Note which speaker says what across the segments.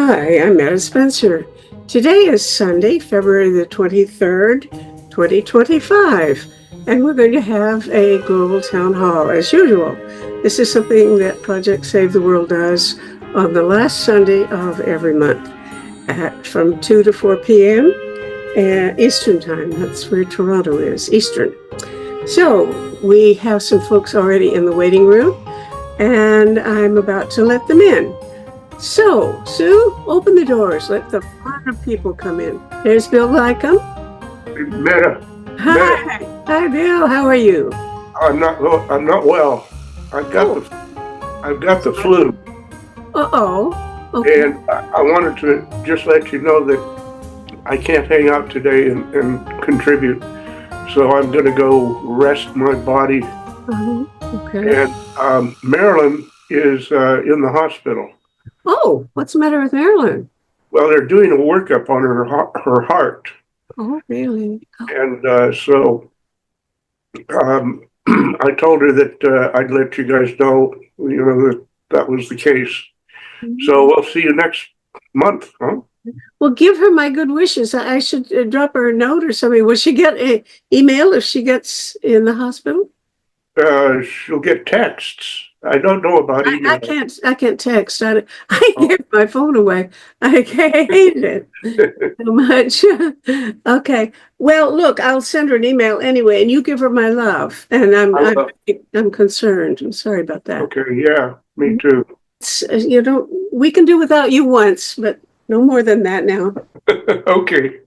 Speaker 1: Hi, I'm Meta Spencer. Today is Sunday, February the 23rd, 2025, and we're going to have a global town hall as usual. This is something that Project Save the World does on the last Sunday of every month from 2 to 4 p.m. Eastern Time. That's where Toronto is, Eastern. So we have some folks already in the waiting room, and I'm about to let them in. So, Sue, open the doors. Let the fun of people come in. There's Bill Lycum.
Speaker 2: Meta.
Speaker 1: Hi. Hi, Bill. How are you?
Speaker 2: I'm not well. I've got the flu.
Speaker 1: Okay.
Speaker 2: And I wanted to just let you know that I can't hang out today and contribute. So I'm going to go rest my body.
Speaker 1: Okay.
Speaker 2: And Marilyn is in the hospital.
Speaker 1: Oh, what's the matter with Marilyn?
Speaker 2: Well, they're doing a workup on her heart.
Speaker 1: Oh, really?
Speaker 2: And so I told her that I'd let you guys know, that was the case. So we'll see you next month, huh?
Speaker 1: Well, give her my good wishes. I should drop her a note or something. Will she get an email if she gets in the hospital?
Speaker 2: She'll get texts. I don't know about email.
Speaker 1: I can't text. I give my phone away. I hate it so much. Okay. Well, look, I'll send her an email anyway, and you give her my love. And I'm concerned. I'm sorry about that.
Speaker 2: Okay. Yeah. Me too.
Speaker 1: We can do without you once, but no more than that now.
Speaker 2: Okay.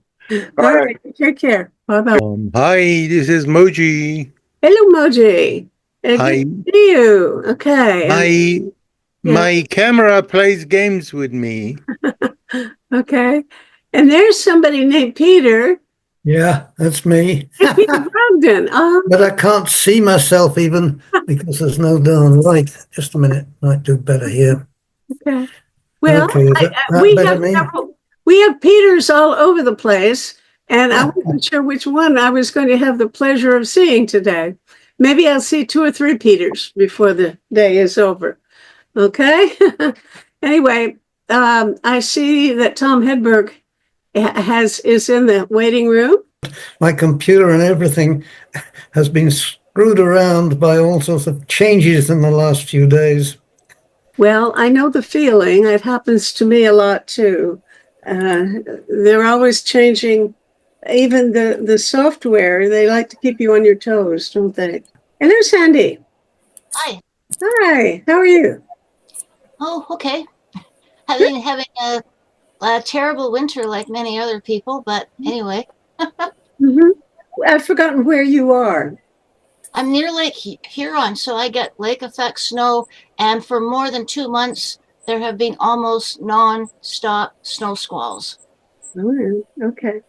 Speaker 1: All right. Take care. Bye-bye.
Speaker 3: Hi, this is Moji.
Speaker 1: Hello, Moji.
Speaker 3: Hi.
Speaker 1: Good to see you. Okay.
Speaker 3: My camera plays games with me.
Speaker 1: Okay. And there's somebody named Peter.
Speaker 4: Yeah, that's me.
Speaker 1: Peter Brogdon.
Speaker 4: But I can't see myself even because there's no darn light. Just a minute. Might do better here.
Speaker 1: Okay. Well,
Speaker 4: okay,
Speaker 1: we have Peters all over the place, and I wasn't sure which one I was going to have the pleasure of seeing today. Maybe I'll see 2 or 3 Peters before the day is over. Okay. Anyway, I see that Tom Hedberg is in the waiting room.
Speaker 4: My computer and everything has been screwed around by all sorts of changes in the last few days.
Speaker 1: Well, I know the feeling. It happens to me a lot too. They're always changing. Even the software, they like to keep you on your toes, don't they? And there's Sandy.
Speaker 5: Hi.
Speaker 1: Hi. How are you?
Speaker 5: Oh, okay. Having a terrible winter like many other people, but anyway.
Speaker 1: I've forgotten where you are.
Speaker 5: I'm near Lake Huron, so I get lake effect snow, and for more than 2 months, there have been almost non-stop snow squalls.
Speaker 1: Oh, okay.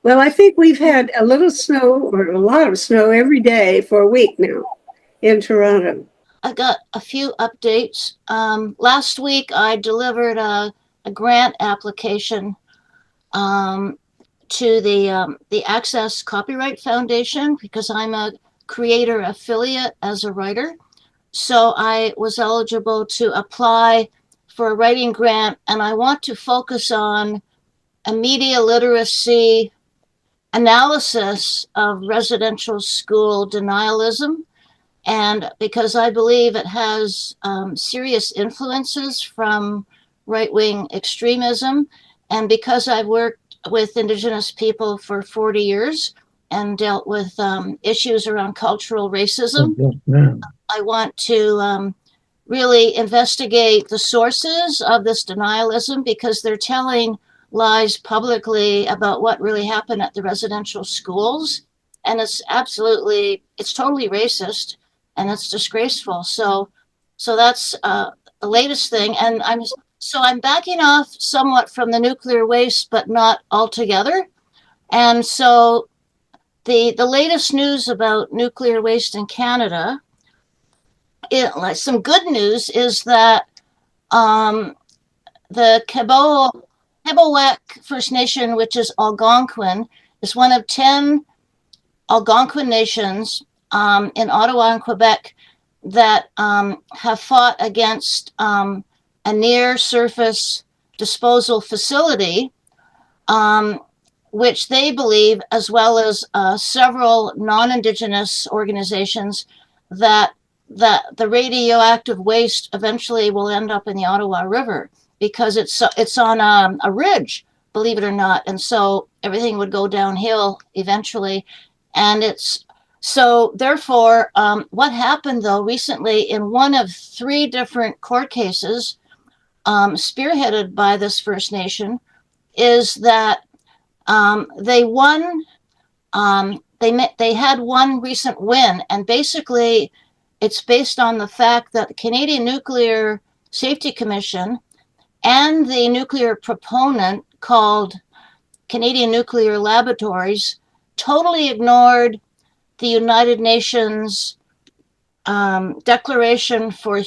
Speaker 1: Well, I think we've had a little snow or a lot of snow every day for a week now in Toronto.
Speaker 5: I got a few updates. Last week, I delivered a grant application to the Access Copyright Foundation because I'm a creator affiliate as a writer. So I was eligible to apply for a writing grant, and I want to focus on a media literacy analysis of residential school denialism. And because I believe it has serious influences from right-wing extremism, and because I've worked with Indigenous people for 40 years and dealt with issues around cultural racism, I want to really investigate the sources of this denialism because they're telling lies publicly about what really happened at the residential schools. And it's totally racist and it's disgraceful. So that's the latest thing. And I'm backing off somewhat from the nuclear waste, but not altogether. And so the latest news about nuclear waste in Canada, some good news is that the Kebowek First Nation, which is Algonquin, is one of 10 Algonquin nations in Ottawa and Quebec that have fought against a near-surface disposal facility, which they believe, as well as several non-Indigenous organizations, that the radioactive waste eventually will end up in the Ottawa River because it's on a ridge, believe it or not, and so everything would go downhill eventually, and it's so therefore what happened though recently in one of 3 different court cases spearheaded by this First Nation is that they won. They had one recent win, and basically, it's based on the fact that the Canadian Nuclear Safety Commission and the nuclear proponent called Canadian Nuclear Laboratories totally ignored the United Nations Declaration for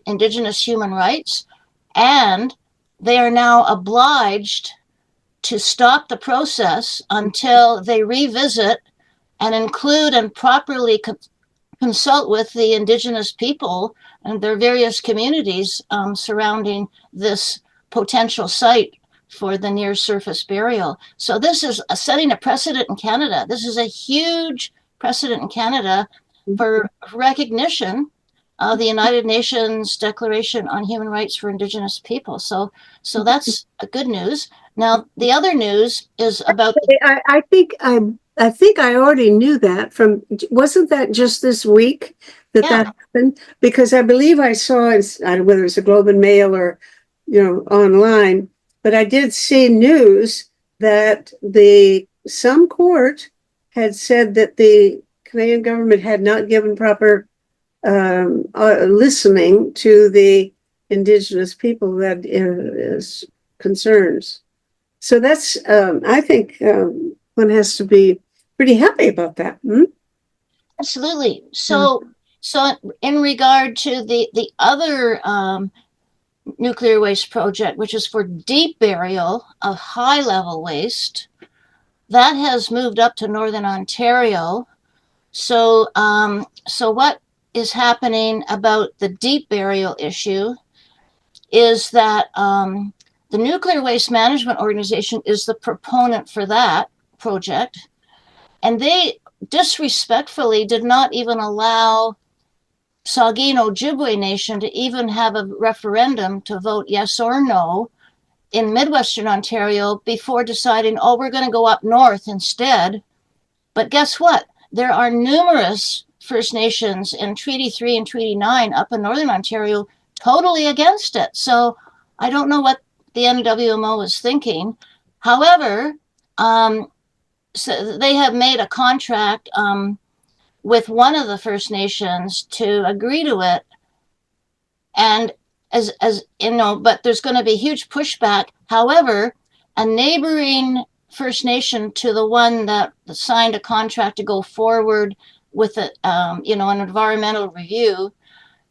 Speaker 5: Indigenous Human Rights, and they are now obliged to stop the process until they revisit and include and properly consult with the Indigenous people and their various communities surrounding this potential site for the near surface burial. So this is setting a precedent in Canada. This is a huge precedent in Canada for recognition of the United Nations Declaration on Human Rights for Indigenous People. So that's a good news. Now, the other news is about.
Speaker 1: I think I already knew that from. Wasn't that just this week that happened? Because I believe I saw it. I don't know whether it's a Globe and Mail or, online, but I did see news that some court had said that the Canadian government had not given proper listening to the Indigenous people that is concerns. So that's, I think one has to be pretty happy about that.
Speaker 5: Absolutely. So in regard to the other nuclear waste project, which is for deep burial of high level waste, that has moved up to Northern Ontario. So what is happening about the deep burial issue is that the Nuclear Waste Management Organization is the proponent for that project, and they disrespectfully did not even allow Saugeen Ojibwe Nation to even have a referendum to vote yes or no in Midwestern Ontario before deciding, we're going to go up north instead. But guess what? There are numerous First Nations in Treaty 3 and Treaty 9 up in Northern Ontario totally against it. So I don't know what the NWMO is thinking. However, so they have made a contract with one of the First Nations to agree to it. And as but there's going to be huge pushback. However, a neighboring First Nation to the one that signed a contract to go forward with an environmental review.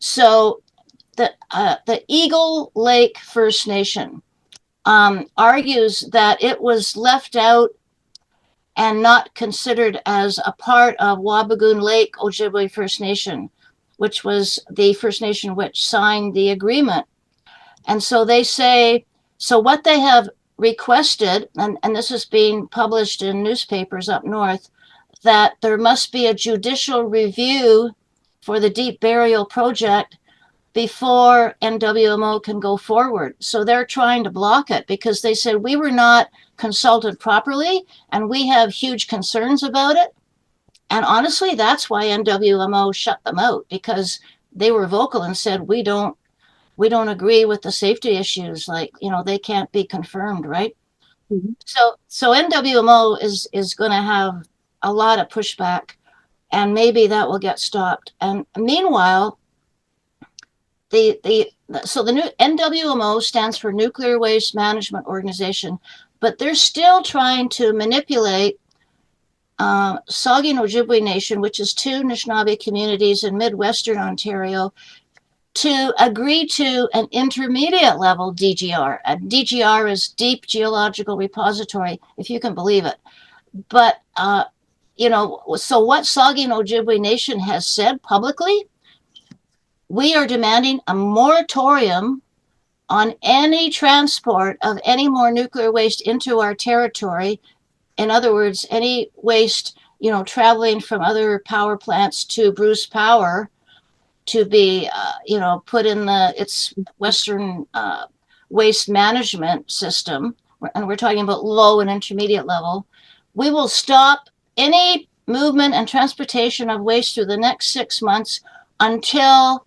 Speaker 5: So the Eagle Lake First Nation argues that it was left out and not considered as a part of Wabigoon Lake Ojibwe First Nation, which was the First Nation which signed the agreement. And so they say, so what they have requested, and this is being published in newspapers up north, that there must be a judicial review for the deep burial project before NWMO can go forward. So they're trying to block it because they said we were not consulted properly and we have huge concerns about it. And honestly, that's why NWMO shut them out, because they were vocal and said, we don't agree with the safety issues. Like, they can't be confirmed, right? Mm-hmm. So NWMO is going to have a lot of pushback, and maybe that will get stopped. And meanwhile, the new NWMO stands for Nuclear Waste Management Organization, but they're still trying to manipulate Saugeen Ojibwe Nation, which is 2 Anishinaabe communities in Midwestern Ontario, to agree to an intermediate level DGR. And DGR is Deep Geological Repository, if you can believe it. But, so what Saugeen Ojibwe Nation has said publicly, we are demanding a moratorium on any transport of any more nuclear waste into our territory. In other words, any waste, traveling from other power plants to Bruce Power to be, put in its Western waste management system, and we're talking about low and intermediate level, we will stop any movement and transportation of waste through the next 6 months until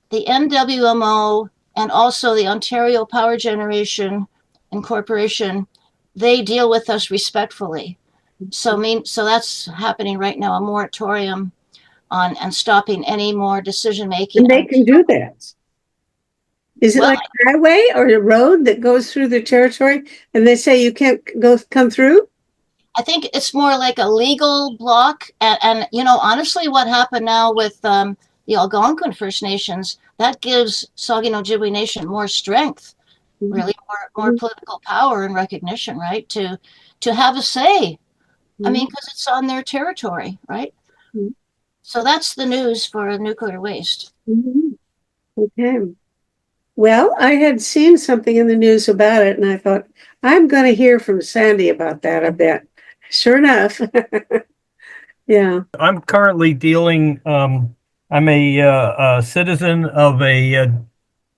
Speaker 5: the NWMO and also the Ontario Power Generation Incorporation, they deal with us respectfully. So that's happening right now, a moratorium on and stopping any more decision making.
Speaker 1: And they can do that. Is it like a highway or a road that goes through the territory and they say you can't come through?
Speaker 5: I think it's more like a legal block. And honestly, what happened now with the Algonquin First Nations, that gives Saugeen Ojibwe Nation more strength, really more political power and recognition, right? To have a say. I mean, because it's on their territory, right? So that's the news for nuclear waste.
Speaker 1: Okay. Well, I had seen something in the news about it, and I thought, I'm going to hear from Sandy about that a bit. Sure enough. Yeah.
Speaker 6: I'm currently dealing, I'm a citizen of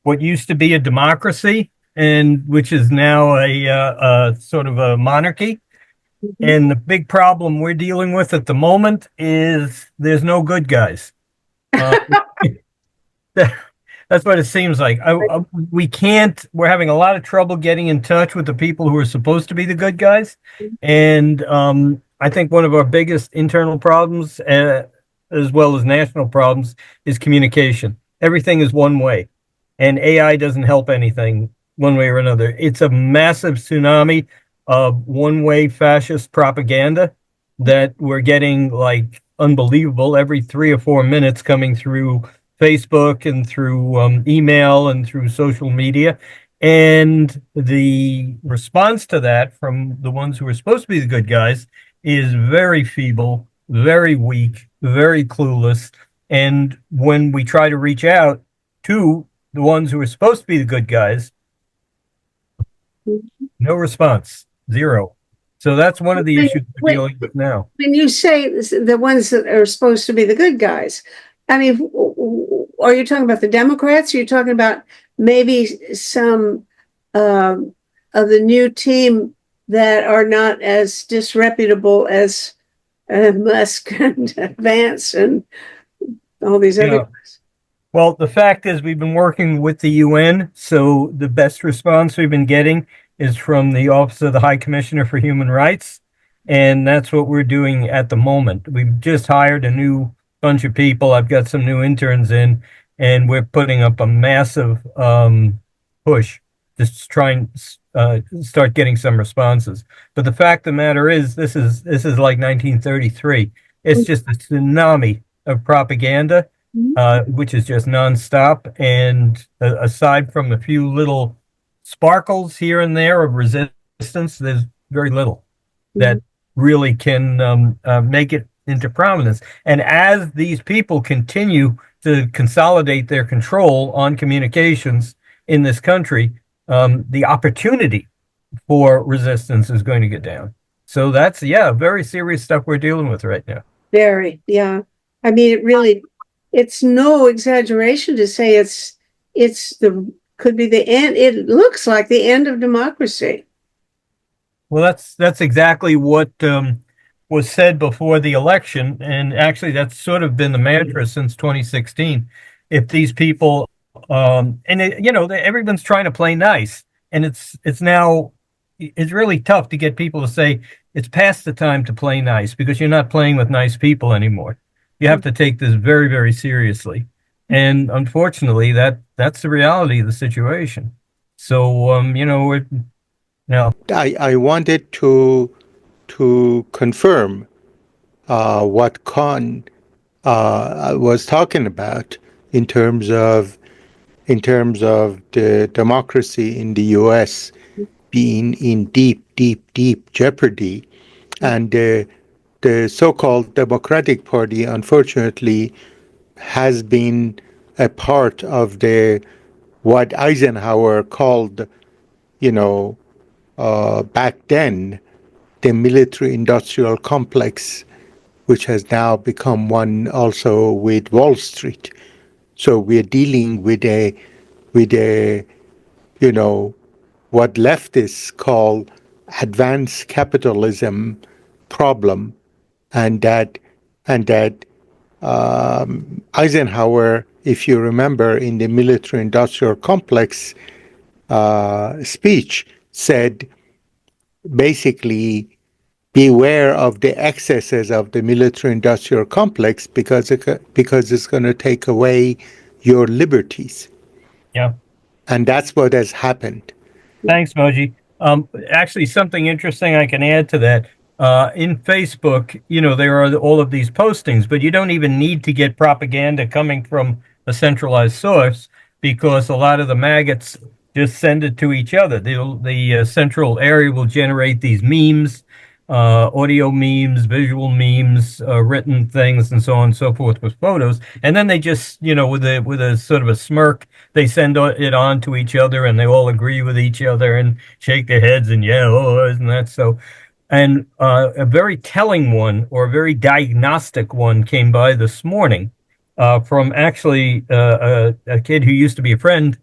Speaker 6: what used to be a democracy, and which is now a sort of a monarchy. And the big problem we're dealing with at the moment is there's no good guys. That's what it seems like. We're having a lot of trouble getting in touch with the people who are supposed to be the good guys. And I think one of our biggest internal problems, as well as national problems, is communication. Everything is one way, and AI doesn't help anything one way or another. It's a massive tsunami of one-way fascist propaganda that we're getting like unbelievable every 3 or 4 minutes coming through Facebook and through email and through social media. And the response to that from the ones who are supposed to be the good guys is very feeble, very weak, very clueless. And when we try to reach out to the ones who are supposed to be the good guys, no response. Zero. So that's one of the issues we're dealing with now.
Speaker 1: When you say the ones that are supposed to be the good guys, I mean, are you talking about the Democrats? Are you talking about maybe some of the new team that are not as disreputable as Musk and Vance and all these other guys?
Speaker 6: Well, the fact is we've been working with the UN, so the best response we've been getting is from the Office of the High Commissioner for Human Rights, and that's what we're doing at the moment. We've just hired a new bunch of people. I've got some new interns in, and we're putting up a massive push to try and start getting some responses. But the fact of the matter is, this is like 1933. It's just a tsunami of propaganda, which is just nonstop. And aside from a few little sparkles here and there of resistance, there's very little that really can make it into prominence. And as these people continue to consolidate their control on communications in this country, the opportunity for resistance is going to get down. So that's, very serious stuff we're dealing with right now.
Speaker 1: Very, yeah. I mean, it's no exaggeration to say could be the end. It looks like the end of democracy.
Speaker 6: Well, that's exactly what was said before the election, and actually that's sort of been the mantra since 2016. If these people, everyone's trying to play nice, and it's really tough to get people to say it's past the time to play nice because you're not playing with nice people anymore. You have to take this very, very seriously. And unfortunately, that's the reality of the situation. So,
Speaker 3: I wanted to confirm what Con was talking about in terms of the democracy in the U.S. being in deep jeopardy, and the so-called Democratic Party, unfortunately, has been a part of the what Eisenhower called, back then, the military-industrial complex, which has now become one also with Wall Street. So we're dealing with a what leftists call advanced capitalism problem, and that Eisenhower, if you remember, in the military-industrial complex speech, said basically, beware of the excesses of the military-industrial complex because it's going to take away your liberties.
Speaker 6: Yeah.
Speaker 3: And that's what has happened.
Speaker 6: Thanks, Moji. Actually, something interesting I can add to that. In Facebook, there are all of these postings, but you don't even need to get propaganda coming from a centralized source because a lot of the maggots just send it to each other. The central area will generate these memes, audio memes, visual memes, written things, and so on and so forth with photos. And then they just, with a sort of a smirk, they send it on to each other, and they all agree with each other and shake their heads and isn't that so? And a very telling one, or a very diagnostic one, came by this morning from actually a kid who used to be a friend,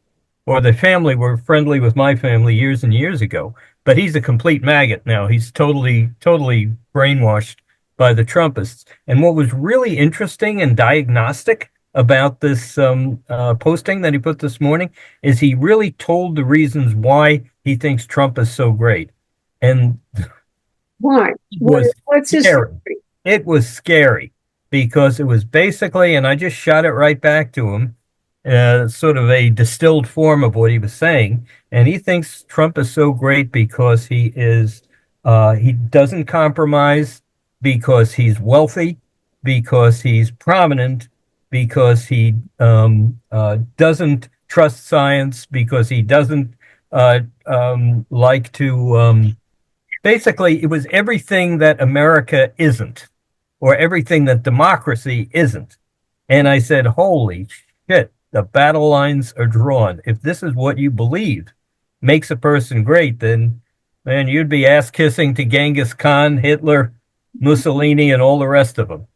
Speaker 6: or the family were friendly with my family years and years ago. But he's a complete maggot now. He's totally brainwashed by the Trumpists. And what was really interesting and diagnostic about this posting that he put this morning is he really told the reasons why he thinks Trump is so great. And
Speaker 1: why? What's his
Speaker 6: scary.
Speaker 1: story?
Speaker 6: It was scary because it was basically, and I just shot it right back to him, sort of a distilled form of what he was saying. And he thinks Trump is so great because he doesn't compromise, because he's wealthy, because he's prominent, because he doesn't trust science, because he doesn't like to, basically, it was everything that America isn't, or everything that democracy isn't. And I said, holy shit, the battle lines are drawn. If this is what you believe makes a person great, then, man, you'd be ass-kissing to Genghis Khan, Hitler, Mussolini, and all the rest of them.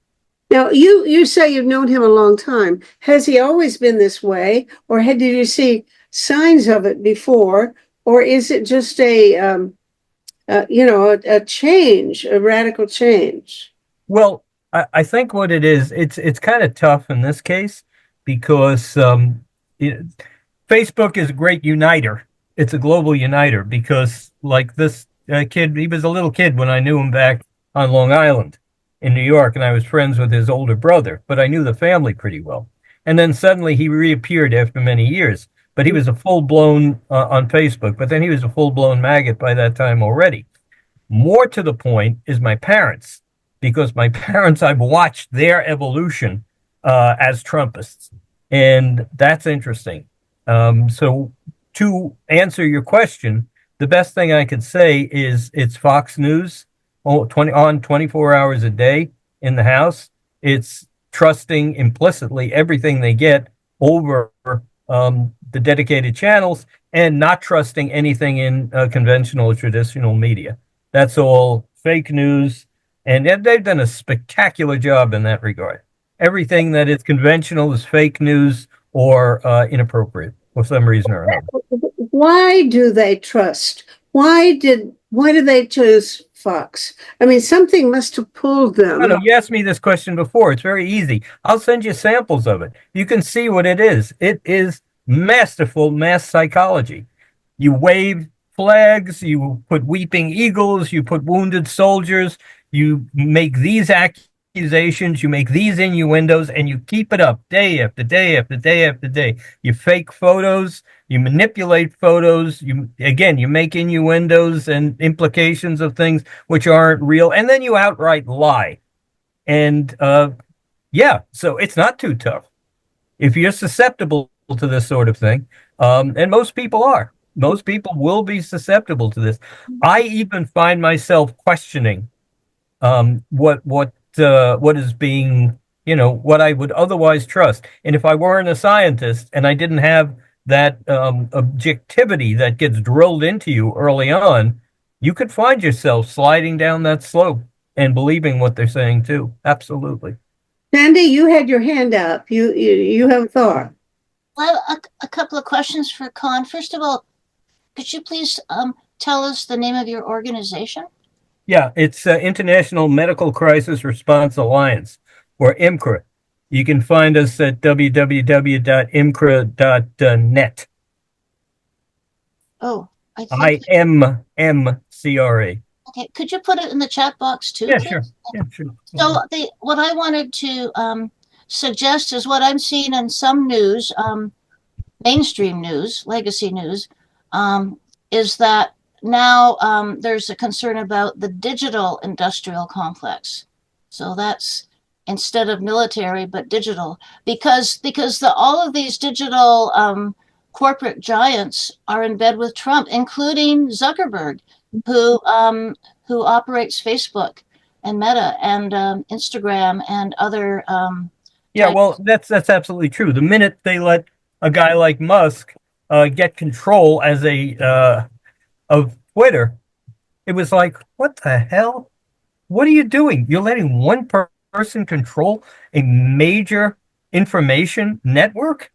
Speaker 1: Now, you say you've known him a long time. Has he always been this way, or did you see signs of it before, or is it just a change, a radical change?
Speaker 6: Well, I think what it is, it's kind of tough in this case because Facebook is a great uniter. It's a global uniter because, like this kid, he was a little kid when I knew him back on Long Island in New York, and I was friends with his older brother, but I knew the family pretty well. And then suddenly he reappeared after many years, but he was a full-blown on Facebook, but then he was a full-blown maggot by that time already. More to the point is my parents, because my parents, I've watched their evolution as Trumpists, and that's interesting. So to answer your question, the best thing I could say is it's Fox News on 24 hours a day in the house. It's trusting implicitly everything they get over the dedicated channels and not trusting anything in conventional or traditional media. That's all fake news, and they've done a spectacular job in that regard. Everything that is conventional is fake news or inappropriate for some reason or another.
Speaker 1: Why do they trust? Why do they choose Fox? I mean, something must have pulled them.
Speaker 6: No, you asked me this question before. It's very easy. I'll send you samples of it. You can see what it is. It is masterful mass psychology. You wave flags, you put weeping eagles, you put wounded soldiers, you make these accusations, you make these innuendos, and you keep it up day after day after day after day. You fake photos, you manipulate photos, you make innuendos and implications of things which aren't real, and then you outright lie. And so it's not too tough. If you're susceptible to this sort of thing, and most people are. Most people will be susceptible to this. I even find myself questioning what is being, what I would otherwise trust. And if I weren't a scientist and I didn't have that objectivity that gets drilled into you early on, you could find yourself sliding down that slope and believing what they're saying too. Absolutely.
Speaker 1: Sandy, you had your hand up. You have a thought.
Speaker 5: Well, a couple of questions for Con. First of all, could you please tell us the name of your organization?
Speaker 6: Yeah, it's International Medical Crisis Response Alliance, or IMCRA. You can find us at www.imcra.net.
Speaker 5: Oh, I think.
Speaker 6: IMMCRA.
Speaker 5: Okay, could you put it in the chat box too,
Speaker 6: Yeah,
Speaker 5: please?
Speaker 6: sure. Yeah, sure.
Speaker 5: So what I wanted to suggest is what I'm seeing in some news, mainstream news, legacy news, is that now there's a concern about the digital industrial complex. So that's instead of military, but digital, because all of these digital corporate giants are in bed with Trump, including Zuckerberg, who operates Facebook and Meta and Instagram and other.
Speaker 6: Yeah, well, that's absolutely true. The minute they let a guy like Musk get control as of Twitter, it was like, what the hell? What are you doing? You're letting one person control a major information network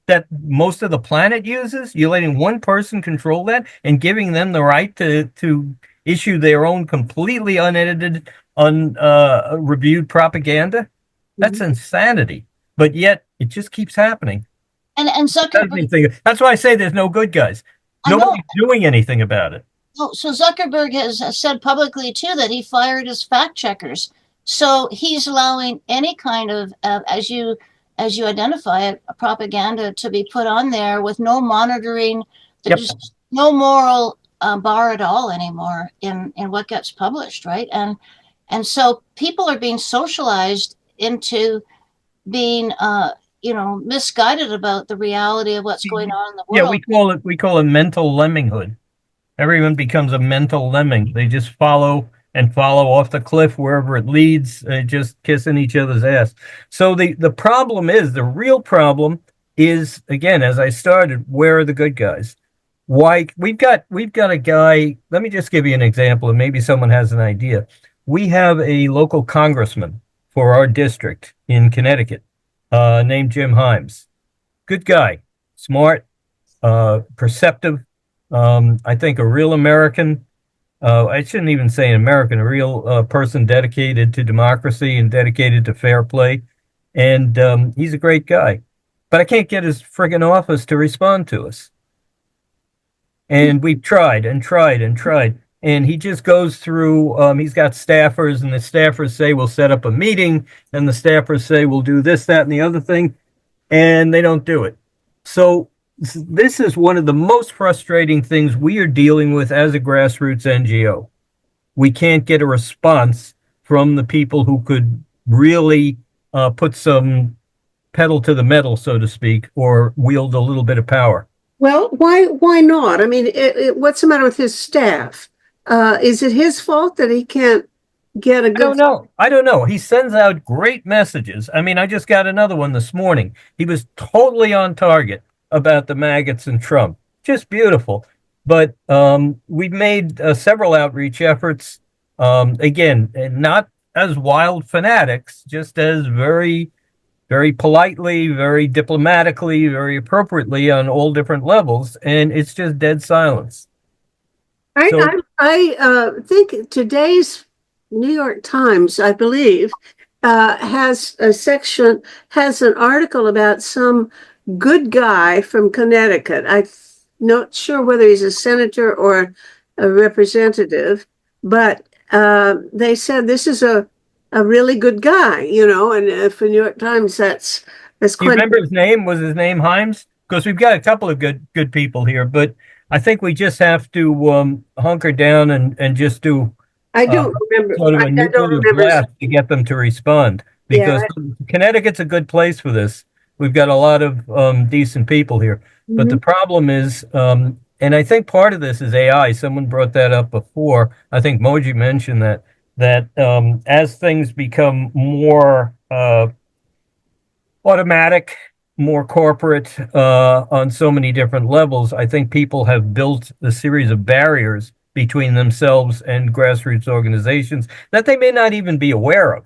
Speaker 6: that most of the planet uses? You're letting one person control that and giving them the right to issue their own completely unedited, reviewed propaganda? That's insanity. But yet it just keeps happening.
Speaker 5: And Zuckerberg.
Speaker 6: That's why I say there's no good guys. Nobody's doing anything about it.
Speaker 5: Oh, so Zuckerberg has said publicly too that he fired his fact checkers. So he's allowing any kind of, as you identify it, propaganda to be put on there with no monitoring. There's no moral bar at all anymore in what gets published, right? And so people are being socialized into being misguided about the reality of what's going on in the world.
Speaker 6: Yeah, we call it mental lemminghood. Everyone becomes a mental lemming. They just follow off the cliff wherever it leads, just kissing each other's ass. So the real problem is, again, as I started, where are the good guys? Why we've got a guy, let me just give you an example, and maybe someone has an idea. We have a local congressman for our district in Connecticut, named Jim Himes. Good guy, smart, perceptive, I think a real American. I shouldn't even say an American, a real person dedicated to democracy and dedicated to fair play. And he's a great guy. But I can't get his friggin' office to respond to us. And we've tried and tried and tried. And he just goes through, he's got staffers, and the staffers say, we'll set up a meeting. And the staffers say, we'll do this, that, and the other thing. And they don't do it. So this is one of the most frustrating things we are dealing with as a grassroots NGO. We can't get a response from the people who could really put some pedal to the metal, so to speak, or wield a little bit of power.
Speaker 1: Well, why not? I mean, what's the matter with his staff? Is it his fault that he can't get a good?
Speaker 6: I don't know. He sends out great messages. I mean, I just got another one this morning. He was totally on target about the maggots and Trump. Just beautiful. But we've made several outreach efforts, again, not as wild fanatics, just as very, very politely, very diplomatically, very appropriately on all different levels. And it's just dead silence.
Speaker 1: I think today's New York Times, I believe, has an article about some good guy from Connecticut. I'm not sure whether he's a senator or a representative, but they said this is a really good guy, and for New York Times, that's quite.
Speaker 6: Do you remember his name? Was his name Himes? Because we've got a couple of good people here, but I think we just have to hunker down and just do.
Speaker 1: I don't remember.
Speaker 6: Sort of a nuclear blast to get them to respond, because Connecticut's a good place for this. We've got a lot of decent people here, but the problem is, and I think part of this is AI. Someone brought that up before. I think Moji mentioned that as things become more automatic, more corporate on so many different levels, I think people have built a series of barriers between themselves and grassroots organizations that they may not even be aware of.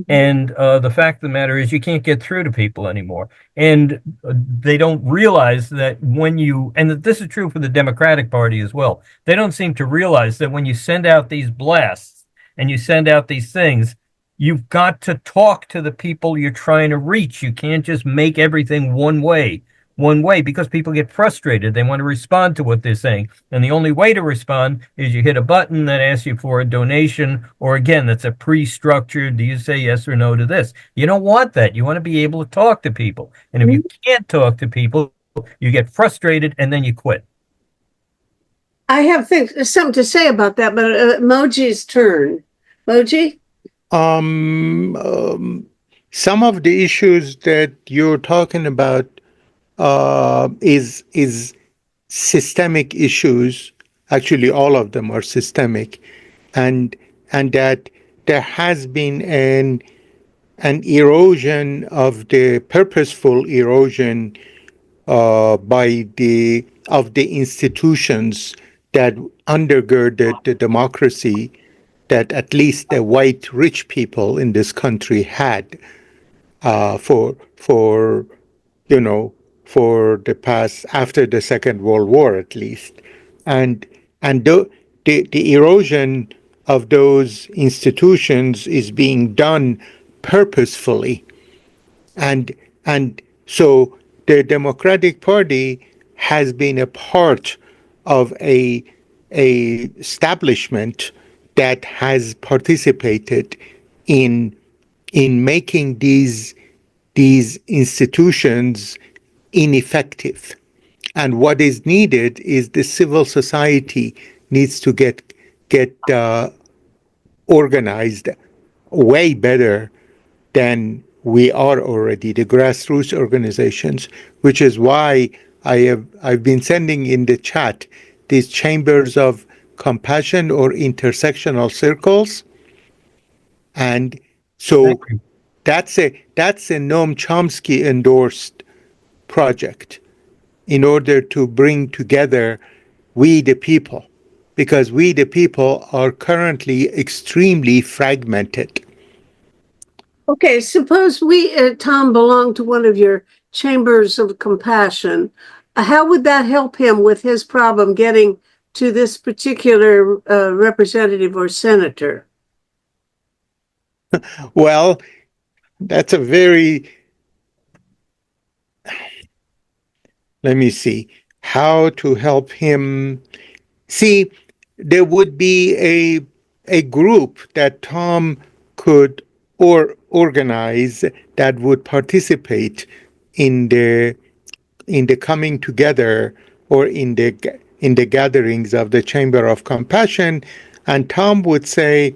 Speaker 6: And the fact of the matter is, you can't get through to people anymore. And they don't realize that and this is true for the Democratic Party as well, they don't seem to realize that when you send out these blasts and you send out these things, you've got to talk to the people you're trying to reach. You can't just make everything one way, because people get frustrated. They want to respond to what they're saying. And the only way to respond is you hit a button that asks you for a donation, or again, that's a pre-structured, do you say yes or no to this? You don't want that. You want to be able to talk to people. And if you can't talk to people, you get frustrated and then you quit.
Speaker 1: I have something to say about that, but Moji's turn. Moji?
Speaker 3: Some of the issues that you're talking about is systemic issues. Actually, all of them are systemic, and that there has been an erosion of the purposeful erosion of the institutions that undergirded the democracy that at least the white rich people in this country had for the past, after the Second World War at least, and the erosion of those institutions is being done purposefully, and so the Democratic Party has been a part of a establishment that has participated in making these institutions ineffective. And what is needed is the civil society needs to get organized way better than we are already, the grassroots organizations, which is why I've been sending in the chat these chambers of compassion or intersectional circles. And so that's a Noam Chomsky endorsed project in order to bring together we the people, because we the people are currently extremely fragmented.
Speaker 1: Okay, suppose Tom, belong to one of your chambers of compassion. How would that help him with his problem getting to this particular representative or senator?
Speaker 3: Well, that's a very, let me see, how to help him. See, there would be a group that Tom could organize that would participate in the coming together or in the gatherings of the Chamber of Compassion. And Tom would say,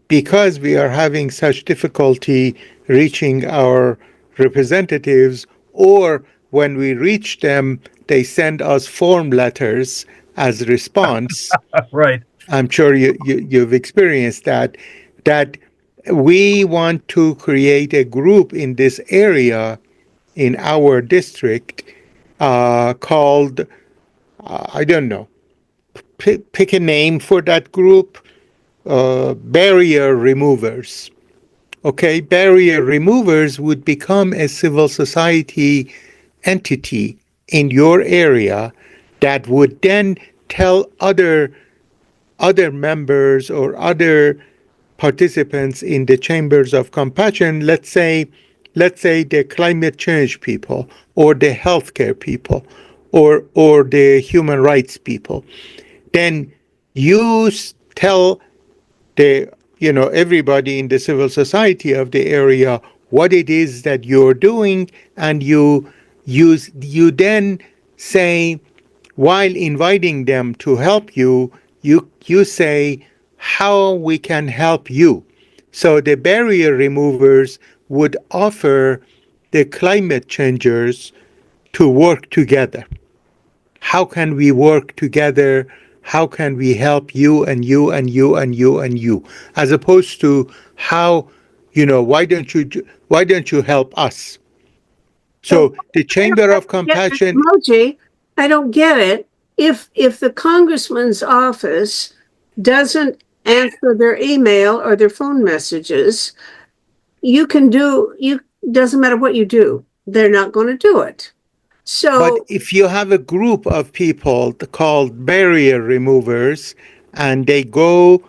Speaker 3: because we are having such difficulty reaching our representatives, or when we reach them, they send us form letters as response.
Speaker 6: Right.
Speaker 3: I'm sure you've experienced that we want to create a group in this area in our district called, I don't know, pick a name for that group, barrier removers. Okay, barrier removers would become a civil society entity in your area that would then tell other members or other participants in the chambers of compassion, let's say the climate change people or the healthcare people or the human rights people, then you tell everybody in the civil society of the area what it is that you're doing, and you then say, while inviting them to help you, you say how we can help you. So the barrier removers would offer the climate changers to work together. How can we work together? How can we help you and you and you and you and you? As opposed to how, why don't you help us? So the Chamber of Compassion,
Speaker 1: Moji, I don't get it. If the congressman's office doesn't answer their email or their phone messages, doesn't matter what you do, they're not going to do it. So,
Speaker 3: but if you have a group of people called barrier removers, and they go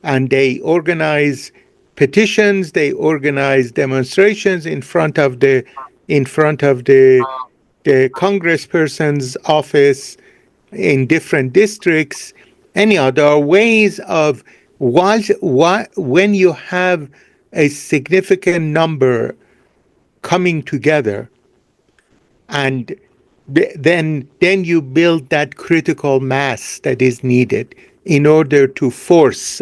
Speaker 3: and they organize petitions, they organize demonstrations in front of the congressperson's office in different districts. Anyhow, there are ways of when you have a significant number coming together, and then you build that critical mass that is needed in order to force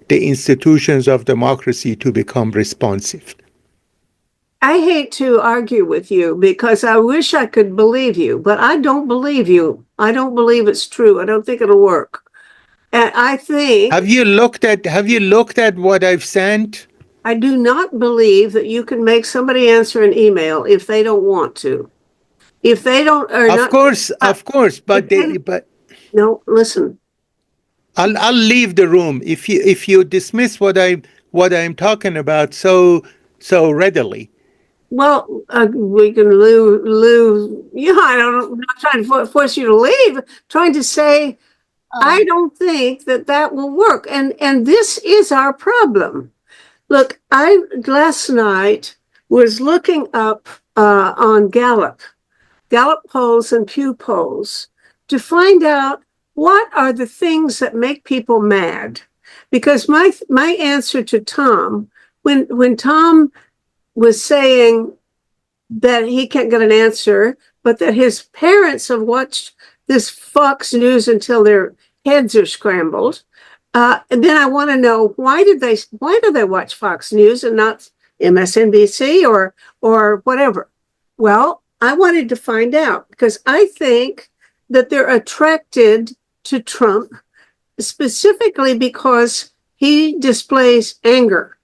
Speaker 3: the institutions of democracy to become responsive.
Speaker 1: I hate to argue with you because I wish I could believe you, but I don't believe you. I don't believe it's true. I don't think it'll work. And I think
Speaker 3: Have you looked at what I've sent?
Speaker 1: I do not believe that you can make somebody answer an email if they don't want to. If they don't, or
Speaker 3: Of
Speaker 1: not,
Speaker 3: course, but
Speaker 1: no, listen.
Speaker 3: I'll leave the room if you dismiss what I'm talking about so readily.
Speaker 1: Well, we can lose. Yeah, I'm not trying to force you to leave. I'm trying to say, I don't think that will work. And this is our problem. Look, I last night was looking up on Gallup polls and Pew polls to find out what are the things that make people mad. Because my answer to Tom, when Tom was saying that he can't get an answer, but that his parents have watched this Fox News until their heads are scrambled. And then I want to know why do they watch Fox News and not MSNBC or whatever? Well, I wanted to find out because I think that they're attracted to Trump specifically because he displays anger.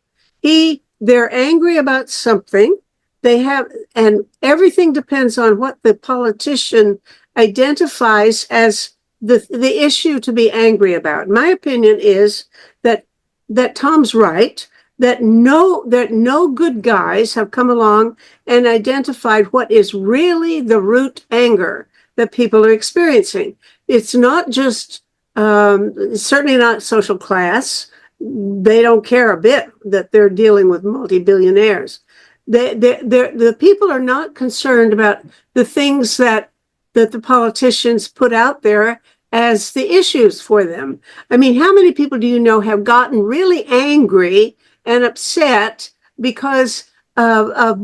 Speaker 1: They're angry about something. And everything depends on what the politician identifies as the issue to be angry about. My opinion is that Tom's right, that no good guys have come along and identified what is really the root anger that people are experiencing. It's not just, certainly not social class. They don't care a bit that they're dealing with multi-billionaires. The people are not concerned about the things that the politicians put out there as the issues for them. I mean, how many people do you know have gotten really angry and upset because of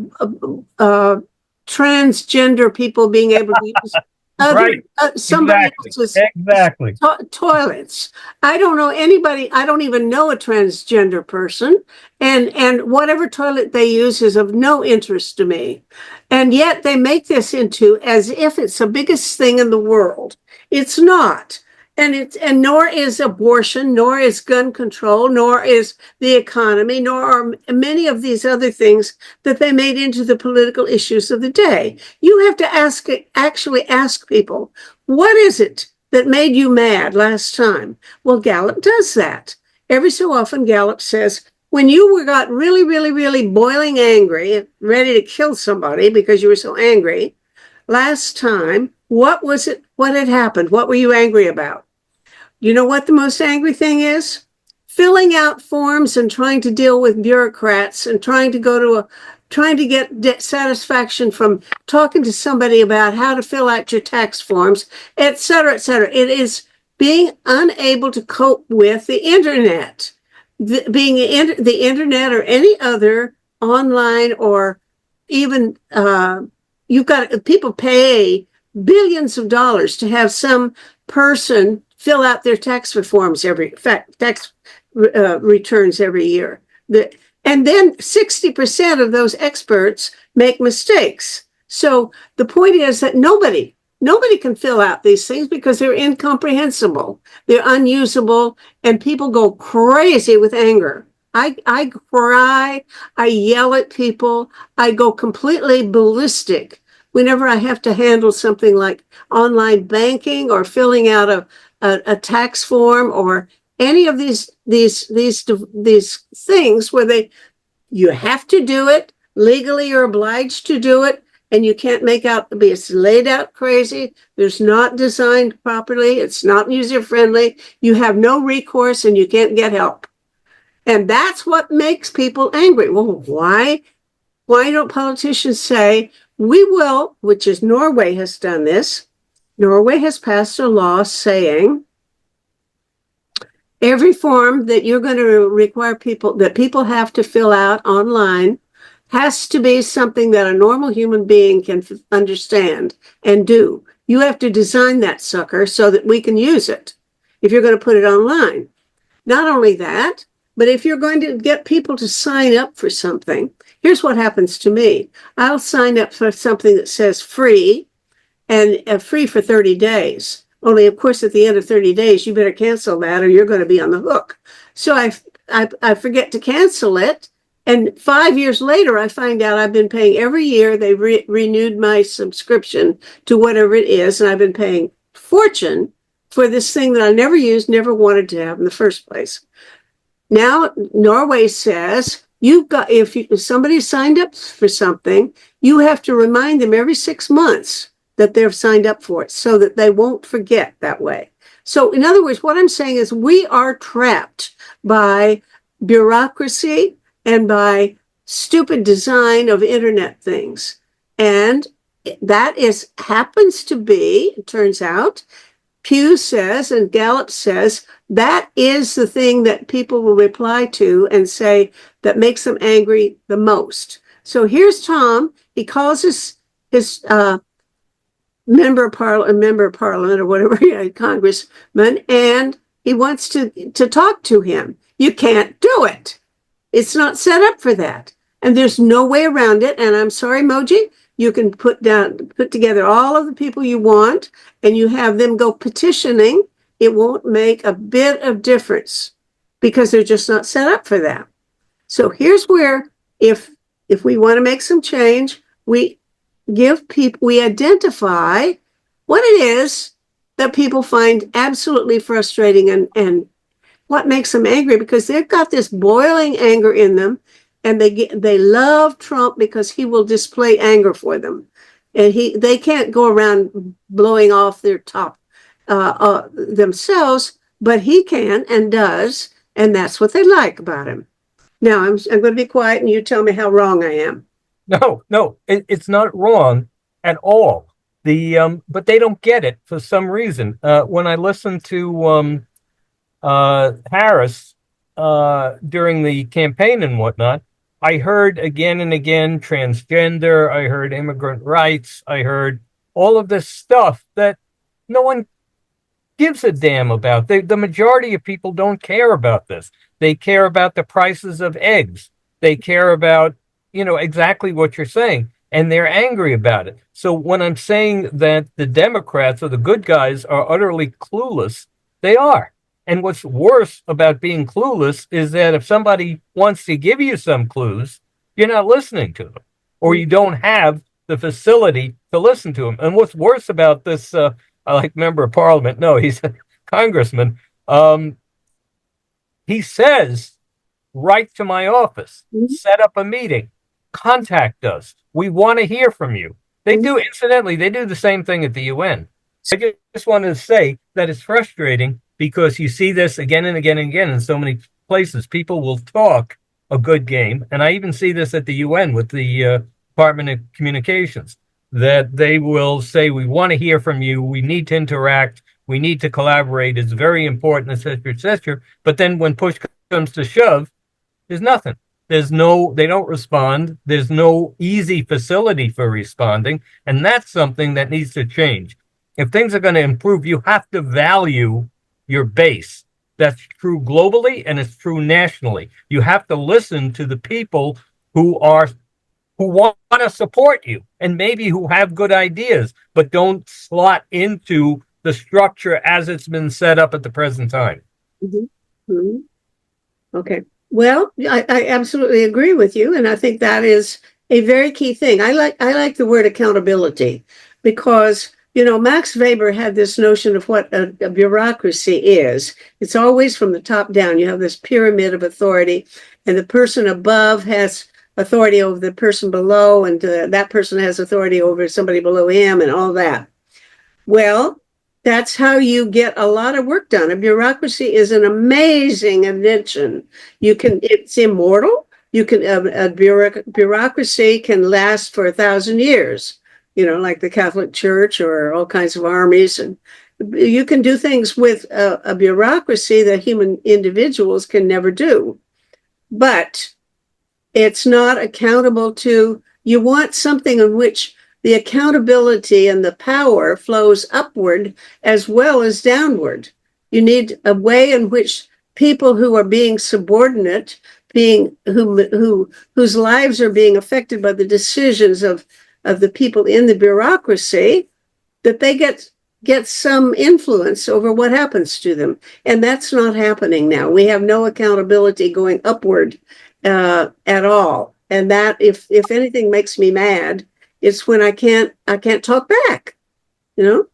Speaker 1: transgender people being able to use somebody else's toilets? I don't know anybody. I don't even know a transgender person, and whatever toilet they use is of no interest to me. And yet they make this into as if it's the biggest thing in the world. It's not. And nor is abortion, nor is gun control, nor is the economy, nor are many of these other things that they made into the political issues of the day. You have to actually ask people, what is it that made you mad last time? Well, Gallup does that. Every so often, Gallup says, when you got really, really, really boiling angry, ready to kill somebody because you were so angry last time, what was it? What had happened? What were you angry about? You know what the most angry thing is? Filling out forms and trying to deal with bureaucrats and trying to get satisfaction from talking to somebody about how to fill out your tax forms, et cetera, et cetera. It is being unable to cope with the internet, the internet or any other online or even people pay billions of dollars to have some person fill out their tax returns every year. And then 60% of those experts make mistakes. So the point is that nobody can fill out these things because they're incomprehensible, they're unusable, and people go crazy with anger. I cry, I yell at people, I go completely ballistic whenever I have to handle something like online banking or filling out a tax form or any of these things where you have to do it legally, you're obliged to do it, and you can't make out it's laid out crazy. There's not designed properly. It's not user friendly. You have no recourse and you can't get help. And that's what makes people angry. Well, why don't politicians say, we will, which is Norway has done this. Norway has passed a law saying every form that you're going to require people have to fill out online has to be something that a normal human being can understand and do. You have to design that sucker so that we can use it if you're going to put it online. Not only that, but if you're going to get people to sign up for something, here's what happens to me. I'll sign up for something that says free and free for 30 days. Only, of course, at the end of 30 days, you better cancel that or you're going to be on the hook. So I forget to cancel it. And 5 years later, I find out I've been paying every year. They renewed my subscription to whatever it is. And I've been paying fortune for this thing that I never used, never wanted to have in the first place. Now, Norway says if somebody signed up for something, you have to remind them every 6 months that they've signed up for it so that they won't forget that way. So in other words, what I'm saying is we are trapped by bureaucracy and by stupid design of internet things. And that happens to be, it turns out, Pew says and Gallup says, that is the thing that people will reply to and say that makes them angry the most. So here's Tom. He calls his member of parliament or whatever, congressman, and he wants to talk to him. You can't do it. It's not set up for that. And there's no way around it. And I'm sorry, Moji, you can put together all of the people you want and you have them go petitioning. It won't make a bit of difference because they're just not set up for that. So here's where, if we want to make some change, we identify what it is that people find absolutely frustrating and what makes them angry, because they've got this boiling anger in them, and they love Trump because he will display anger for them, and they can't go around blowing off their top themselves, but he can and does, and that's what they like about him. Now I'm going to be quiet, and you tell me how wrong I am.
Speaker 6: No, it's not wrong at all. But they don't get it for some reason. When I listened to Harris during the campaign and whatnot, I heard again and again transgender, I heard immigrant rights, I heard all of this stuff that no one gives a damn about. The majority of people don't care about this. They care about the prices of eggs. They care about, exactly what you're saying, and they're angry about it. So when I'm saying that the Democrats or the good guys are utterly clueless, they are. And what's worse about being clueless is that if somebody wants to give you some clues, you're not listening to them, or you don't have the facility to listen to them. And what's worse about this, I like member of parliament, no, he's a congressman, he says, write to my office, set up a meeting, contact us. We want to hear from you. They do, incidentally, they do the same thing at the UN. I just wanted to say that it's frustrating because you see this again and again and again in so many places. People will talk a good game, and I even see this at the UN with the Department of Communications, that they will say, we want to hear from you, we need to interact, we need to collaborate, it's very important, etc., etc. But then when push comes to shove, there's nothing. They don't respond. There's no easy facility for responding. And that's something that needs to change. If things are going to improve, you have to value your base. That's true globally and it's true nationally. You have to listen to the people who want to support you and maybe who have good ideas, but don't slot into the structure as it's been set up at the present time.
Speaker 1: Mm-hmm. Mm-hmm. Okay. Well, I absolutely agree with you. And I think that is a very key thing. I like the word accountability because, you know, Max Weber had this notion of what a bureaucracy is. It's always from the top down. You have this pyramid of authority, and the person above has authority over the person below, and that person has authority over somebody below him, and all that. Well, that's how you get a lot of work done. A bureaucracy is an amazing invention. It's immortal. A bureaucracy can last for 1,000 years, you know, like the Catholic Church or all kinds of armies. And you can do things with a bureaucracy that human individuals can never do. But it's not accountable to, you want something in which the accountability and the power flows upward as well as downward. You need a way in which people who are being subordinate, whose lives are being affected by the decisions of the people in the bureaucracy, that they get some influence over what happens to them. And that's not happening now. We have no accountability going upward at all. And that, if anything makes me mad, it's when I can't talk back, you know?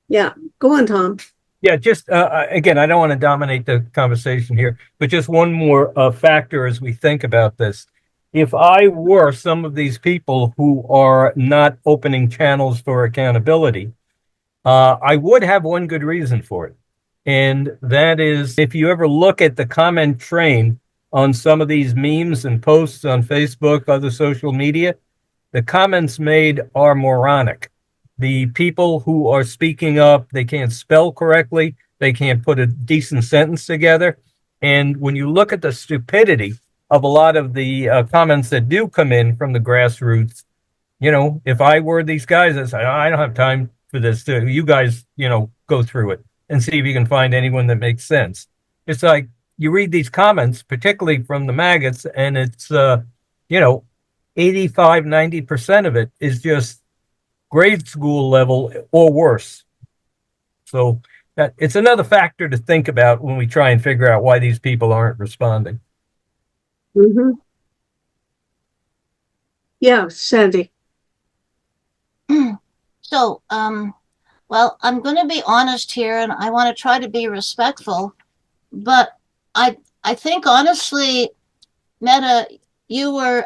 Speaker 1: Yeah, go on, Tom.
Speaker 6: Yeah, just again, I don't want to dominate the conversation here, but just one more factor as we think about this. If I were some of these people who are not opening channels for accountability, I would have one good reason for it. And that is, if you ever look at the comment train on some of these memes and posts on Facebook, other social media, the comments made are moronic. The people who are speaking up, they can't spell correctly. They can't put a decent sentence together. And when you look at the stupidity of a lot of the comments that do come in from the grassroots, you know, if I were these guys, I'd say, I don't have time for this. You guys, you know, go through it and see if you can find anyone that makes sense. It's like you read these comments, particularly from the maggots, and it's, you know, 85, 90% of it is just grade school level or worse. So that it's another factor to think about when we try and figure out why these people aren't responding.
Speaker 1: Mm-hmm. Yeah, Sandy.
Speaker 5: So, well, I'm going to be honest here, and I want to try to be respectful, but I think honestly, Meta, you were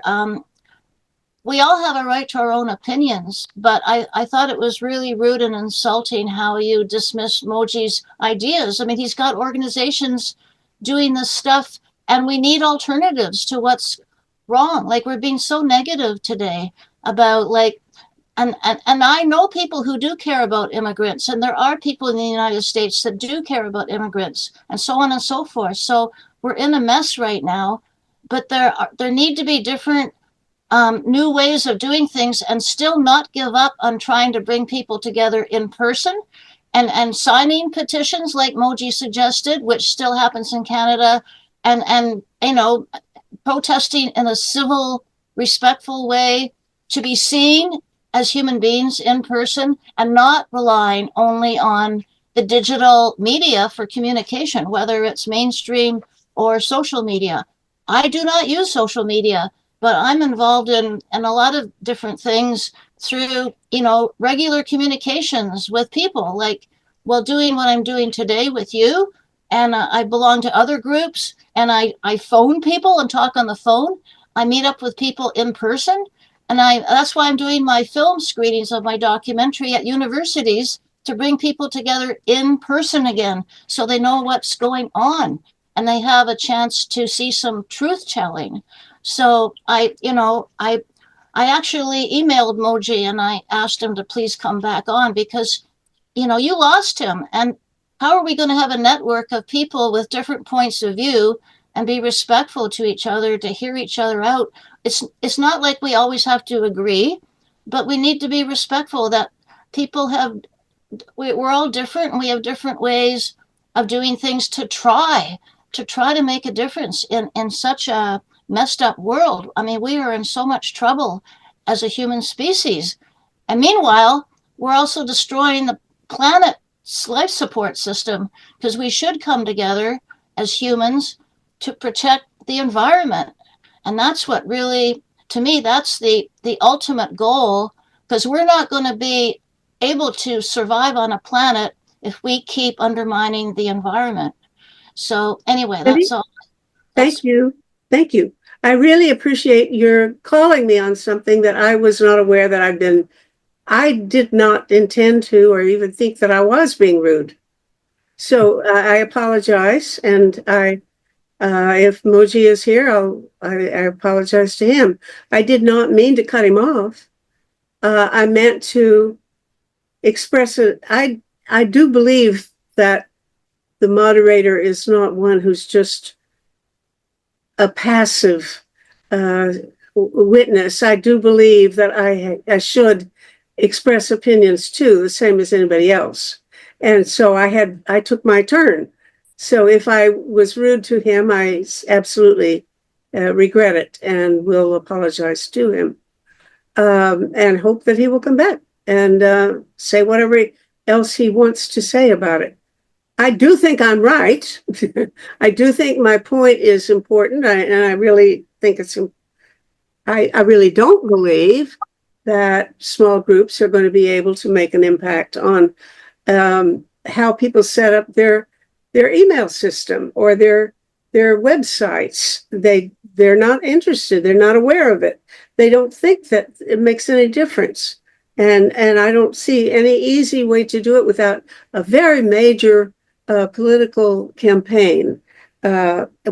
Speaker 5: we all have a right to our own opinions, but I thought it was really rude and insulting how you dismissed Moji's ideas. I mean, he's got organizations doing this stuff, and we need alternatives to what's wrong. Like, we're being so negative today about, like, and I know people who do care about immigrants, and there are people in the United States that do care about immigrants, and so on and so forth. So we're in a mess right now, but there need to be different new ways of doing things, and still not give up on trying to bring people together in person, and signing petitions like Moji suggested, which still happens in Canada, and you know, protesting in a civil, respectful way, to be seen as human beings in person, and not relying only on the digital media for communication, whether it's mainstream or social media. I do not use social media, but I'm involved in a lot of different things through, you know, regular communications with people, like, well, doing what I'm doing today with you. And I belong to other groups, and I phone people and talk on the phone. I meet up with people in person. And that's why I'm doing my film screenings of my documentary at universities, to bring people together in person again, so they know what's going on and they have a chance to see some truth telling. So I actually emailed Moji, and I asked him to please come back on, because, you know, you lost him. And how are we going to have a network of people with different points of view and be respectful to each other, to hear each other out? It's not like we always have to agree, but we need to be respectful that we're all different, and we have different ways of doing things to try to make a difference in such a messed up world. I mean, we are in so much trouble as a human species. And meanwhile, we're also destroying the planet's life support system, because we should come together as humans to protect the environment. And that's what really to me, that's the ultimate goal, because we're not going to be able to survive on a planet if we keep undermining the environment. So anyway, that's all.
Speaker 1: Thank you. Thank you. I really appreciate your calling me on something that I was not aware that I did not intend to or even think that I was being rude. So I apologize. And if Moji is here, I apologize to him. I did not mean to cut him off. I meant to express it. I do believe that the moderator is not one who's just a passive witness. I do believe that I should express opinions too, the same as anybody else. And so I took my turn. So if I was rude to him, I absolutely regret it and will apologize to him, and hope that he will come back and say whatever else he wants to say about it. I do think I'm right. I do think my point is important, and I really think I really don't believe that small groups are going to be able to make an impact on how people set up their email system or their websites. They're not interested. They're not aware of it. They don't think that it makes any difference. And I don't see any easy way to do it without a very major political campaign,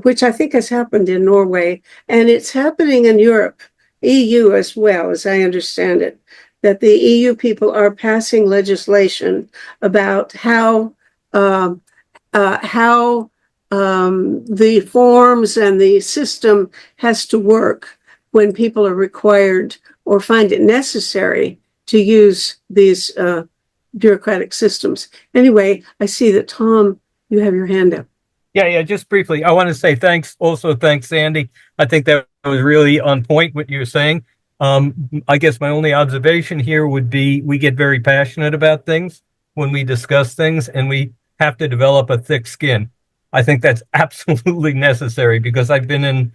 Speaker 1: which I think has happened in Norway, and it's happening in Europe, EU as well, as I understand it, that the EU people are passing legislation about how the forms and the system has to work when people are required or find it necessary to use these bureaucratic systems. Anyway, I see that Tom, you have your hand up.
Speaker 6: Yeah, just briefly, I want to say thanks. Also, thanks, Sandy. I think that was really on point what you were saying. I guess my only observation here would be we get very passionate about things when we discuss things, and we have to develop a thick skin. I think that's absolutely necessary, because I've been in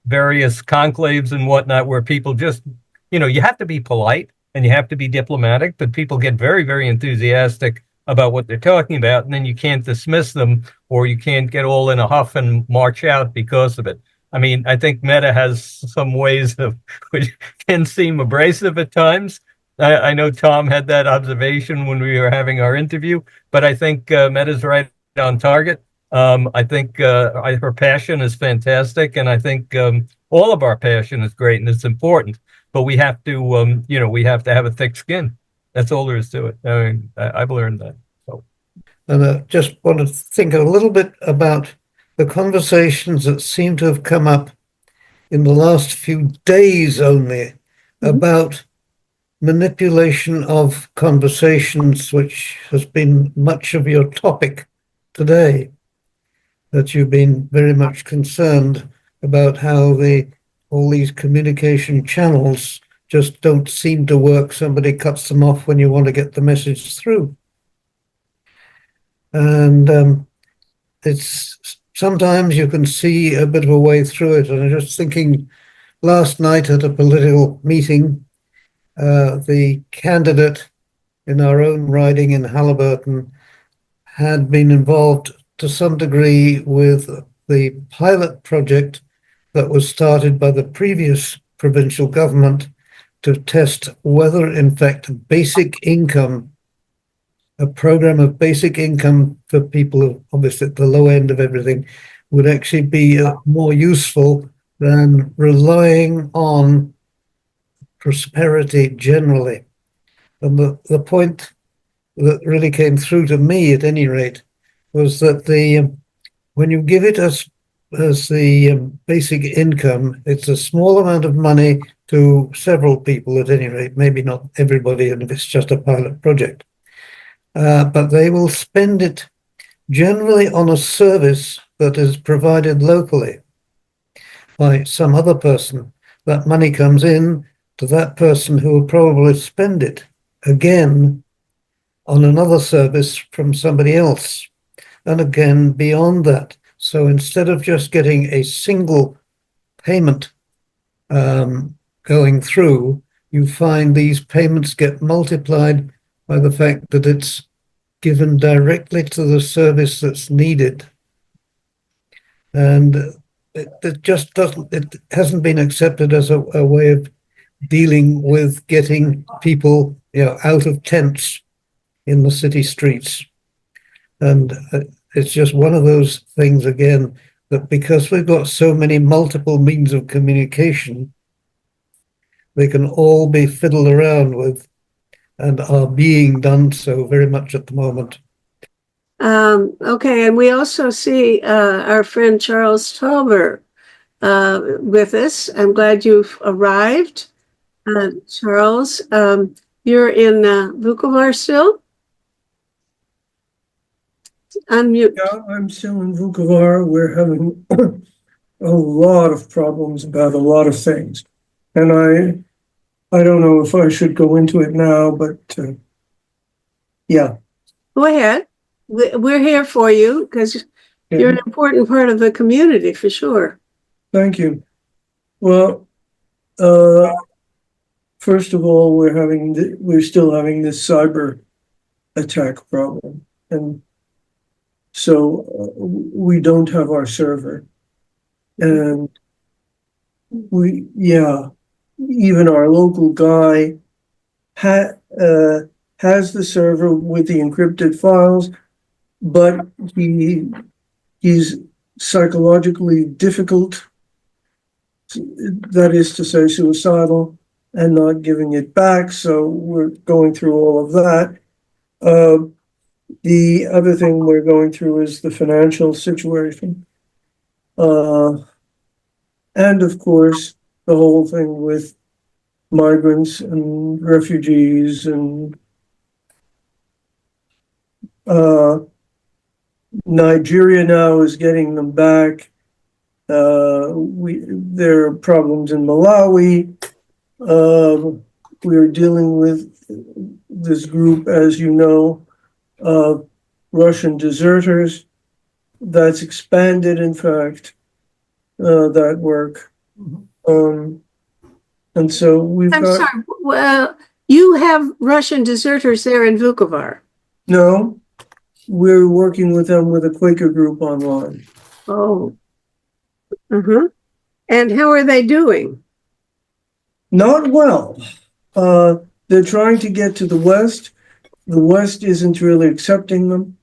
Speaker 6: various conclaves and whatnot where people just, you have to be polite and you have to be diplomatic, but people get very, very enthusiastic about what they're talking about, and then you can't dismiss them, or you can't get all in a huff and march out because of it. I mean, I think Meta has some ways of which can seem abrasive at times. I know Tom had that observation when we were having our interview, but I think Meta's right on target. I think her passion is fantastic, and I think all of our passion is great, and it's important. But we have to, we have to have a thick skin. That's all there is to it. I mean, I've learned that. So.
Speaker 4: And I just want to think a little bit about the conversations that seem to have come up in the last few days only about manipulation of conversations, which has been much of your topic today, that you've been very much concerned about how all these communication channels just don't seem to work. Somebody cuts them off when you want to get the message through. And it's sometimes you can see a bit of a way through it. And I'm just thinking last night at a political meeting, the candidate in our own riding in Halliburton had been involved to some degree with the pilot project that was started by the previous provincial government to test whether, in fact, basic income, a program of basic income for people who obviously at the low end of everything, would actually be more useful than relying on prosperity generally. And the point that really came through to me, at any rate, was that when you give it as the basic income, it's a small amount of money to several people, at any rate, maybe not everybody, and if it's just a pilot project. But they will spend it generally on a service that is provided locally by some other person. That money comes in to that person who will probably spend it again on another service from somebody else, and again beyond that. So instead of just getting a single payment going through, you find these payments get multiplied by the fact that it's given directly to the service that's needed. And it just doesn't, it hasn't been accepted as a way of dealing with getting people, out of tents in the city streets. And it's just one of those things, again, that because we've got so many multiple means of communication, they can all be fiddled around with and are being done so very much at the moment.
Speaker 1: Okay, and we also see our friend Charles Tauber with us. I'm glad you've arrived. Charles, you're in Vukovar still? Unmute.
Speaker 7: Yeah, I'm still in Vukovar. We're having a lot of problems about a lot of things. And I don't know if I should go into it now, but yeah.
Speaker 1: Go ahead. We're here for you because you're an important part of the community for sure.
Speaker 7: Thank you. Well, first of all, we're still having this cyber attack problem. And so we don't have our server. And even our local guy has the server with the encrypted files, but he's psychologically difficult, that is to say suicidal, and not giving it back. So we're going through all of that. The other thing we're going through is the financial situation. And of course, the whole thing with migrants and refugees and Nigeria now is getting them back. There are problems in Malawi. We're dealing with this group, as you know, of Russian deserters. That's expanded, in fact, that work. And so
Speaker 1: I'm sorry. Well, you have Russian deserters there in Vukovar.
Speaker 7: No, we're working with them with a Quaker group online.
Speaker 1: Oh. And how are they doing?
Speaker 7: Not well. They're trying to get to the West. The West isn't really accepting them.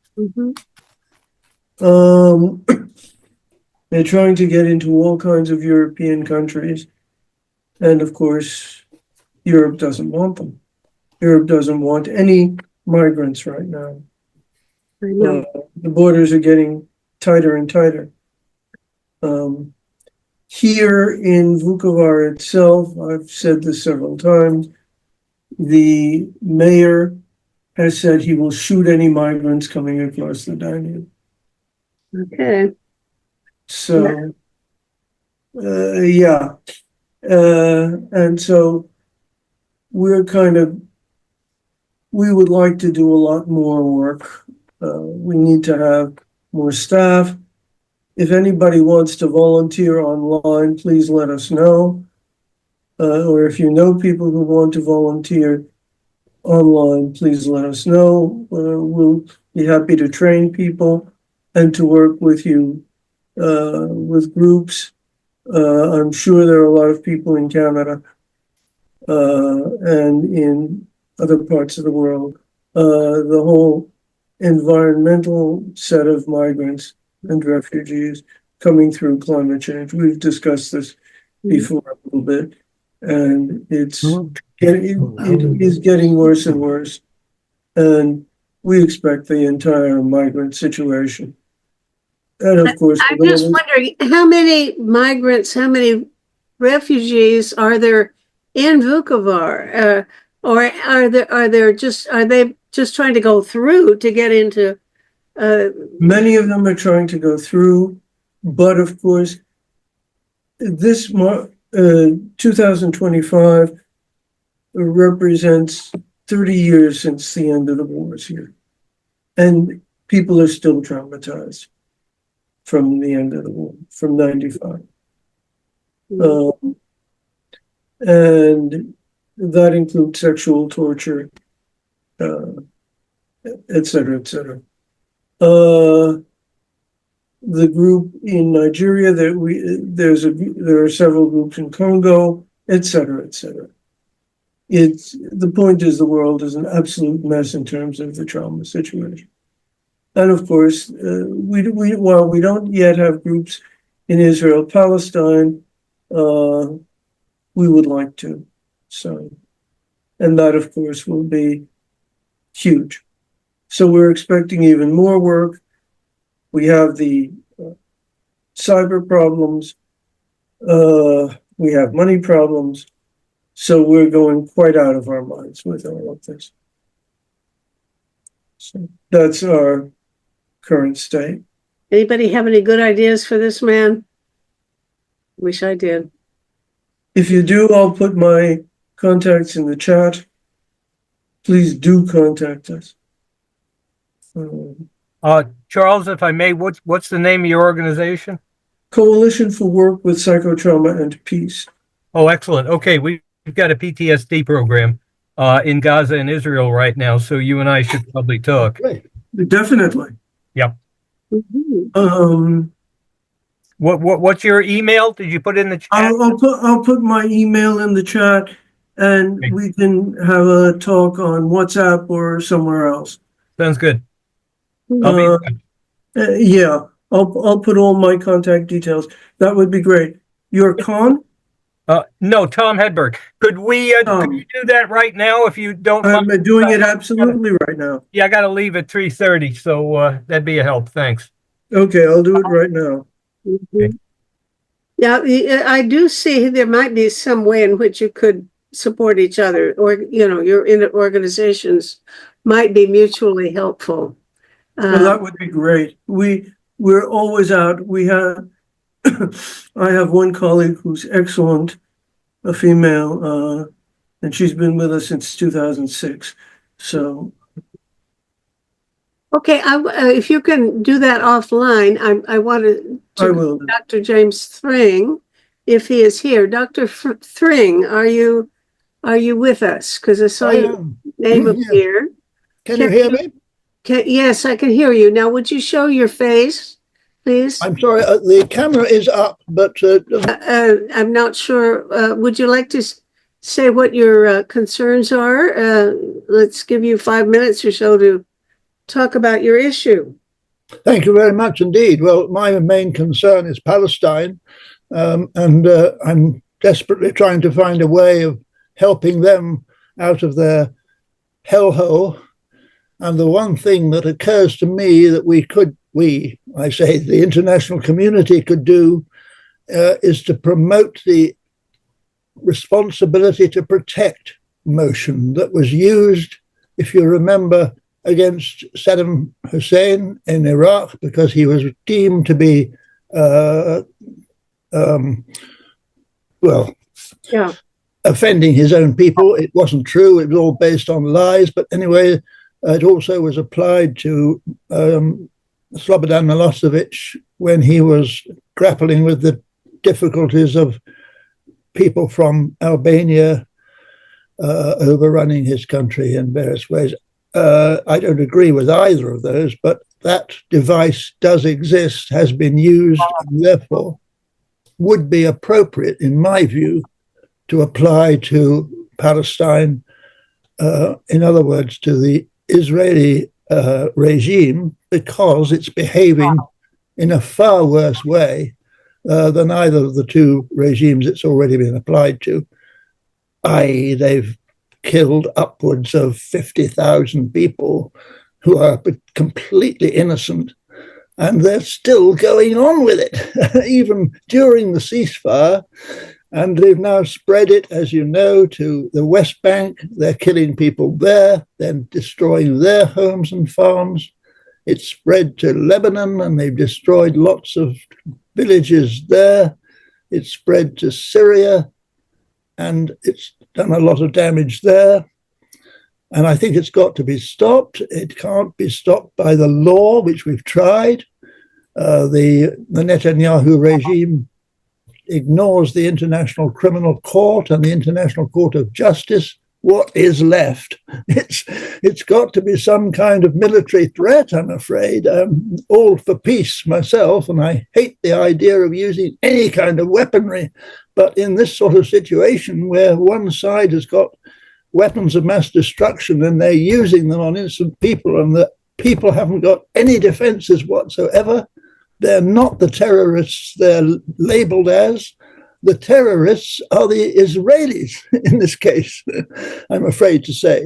Speaker 7: They're trying to get into all kinds of European countries. And of course, Europe doesn't want them. Europe doesn't want any migrants right now.
Speaker 1: I know.
Speaker 7: The borders are getting tighter and tighter. Here in Vukovar itself, I've said this several times, the mayor has said he will shoot any migrants coming across the Danube.
Speaker 1: Okay.
Speaker 7: So, and so we would like to do a lot more work. We need to have more staff. If anybody wants to volunteer online, please let us know. Or if you know people who want to volunteer online, please let us know. We'll be happy to train people and to work with you with groups. I'm sure there are a lot of people in Canada and in other parts of the world. The whole environmental set of migrants and refugees coming through climate change. We've discussed this before a little bit, and it is getting worse and worse. And we expect the entire migrant situation. And of course,
Speaker 1: I'm just wondering how many migrants, how many refugees are there in Vukovar? Or are they just trying to go through to get into
Speaker 7: many of them are trying to go through, but of course, this 2025 represents 30 years since the end of the wars here. And people are still traumatized from the end of the war, from 95. and that includes sexual torture, et cetera, et cetera. The group in Nigeria there are several groups in Congo, et cetera, et cetera. The point is the world is an absolute mess in terms of the trauma situation. And of course, while we don't yet have groups in Israel, Palestine, we would like to. So, and that of course will be huge. So we're expecting even more work. We have the cyber problems. We have money problems. So we're going quite out of our minds with all of this. So that's our current state.
Speaker 1: Anybody have any good ideas for this man? Wish I did.
Speaker 7: If you do, I'll put my contacts in the chat. Please do contact us.
Speaker 6: Charles, if I may, what's the name of your organization?
Speaker 7: Coalition for Work with Psychotrauma and Peace.
Speaker 6: Oh, excellent. Okay, we've got a PTSD program in Gaza and Israel right now, so you and I should probably talk.
Speaker 4: Great.
Speaker 7: Definitely.
Speaker 6: Yep.
Speaker 1: Mhm.
Speaker 6: What's your email? Did you put it in the chat?
Speaker 7: I'll put my email in the chat, and
Speaker 6: Okay.
Speaker 7: we can have a talk on WhatsApp or somewhere else.
Speaker 6: Sounds good. I'll be in touch.
Speaker 7: Yeah, I'll put all my contact details. That would be great. You're Con?
Speaker 6: No, Tom Hedberg. Could you do that right now if you don't
Speaker 7: I'm
Speaker 6: mind?
Speaker 7: doing it absolutely right now.
Speaker 6: Yeah, I got to leave at 3:30, so that'd be a help. Thanks.
Speaker 7: Okay, I'll do it right now.
Speaker 1: Mhm. Yeah, I do see there might be some way in which you could support each other, or your organizations might be mutually helpful.
Speaker 7: Well, that would be great. We're always out. We have I have one colleague who's excellent, a female, and she's been with us since 2006. So
Speaker 1: Okay, if you can do that offline, I wanted
Speaker 7: I
Speaker 1: to
Speaker 7: will.
Speaker 1: Dr. James Thring, if he is here. Dr. Thring, are you with us? Because I saw
Speaker 8: I
Speaker 1: your
Speaker 8: am.
Speaker 1: name
Speaker 8: Yeah.
Speaker 1: appear.
Speaker 8: Can you hear me?
Speaker 1: Yes, I can hear you. Now, would you show your face, please?
Speaker 8: I'm sorry, the camera is up, but
Speaker 1: I'm not sure. Would you like to say what your concerns are? Let's give you 5 minutes or so to talk about your issue.
Speaker 8: thank you very much indeed. Well, my main concern is Palestine, and I'm desperately trying to find a way of helping them out of their hellhole. And the one thing that occurs to me that I say the international community could do is to promote the responsibility to protect motion that was used, if you remember, against Saddam Hussein in Iraq, because he was deemed to be, offending his own people. It wasn't true. It was all based on lies. But anyway, it also was applied to Slobodan Milosevic when he was grappling with the difficulties of people from Albania overrunning his country in various ways. I don't agree with either of those, but that device does exist, has been used, and therefore would be appropriate, in my view, to apply to Palestine, in other words, to the Israeli regime, because it's behaving in a far worse way than either of the two regimes it's already been applied to. i.e., they've killed upwards of 50,000 people who are completely innocent, and they're still going on with it, even during the ceasefire. And they've now spread it, as you know, to the West Bank. They're killing people there, then destroying their homes and farms. It's spread to Lebanon, and they've destroyed lots of villages there. It's spread to Syria, and it's done a lot of damage there. And I think it's got to be stopped. It can't be stopped by the law, which we've tried. The Netanyahu regime ignores the International Criminal Court and the International Court of Justice, what is left? It's got to be some kind of military threat, I'm afraid. I'm all for peace myself, and I hate the idea of using any kind of weaponry. But in this sort of situation where one side has got weapons of mass destruction and they're using them on innocent people, and the people haven't got any defenses whatsoever, they're not the terrorists they're labeled as. The terrorists are the Israelis in this case, I'm afraid to say.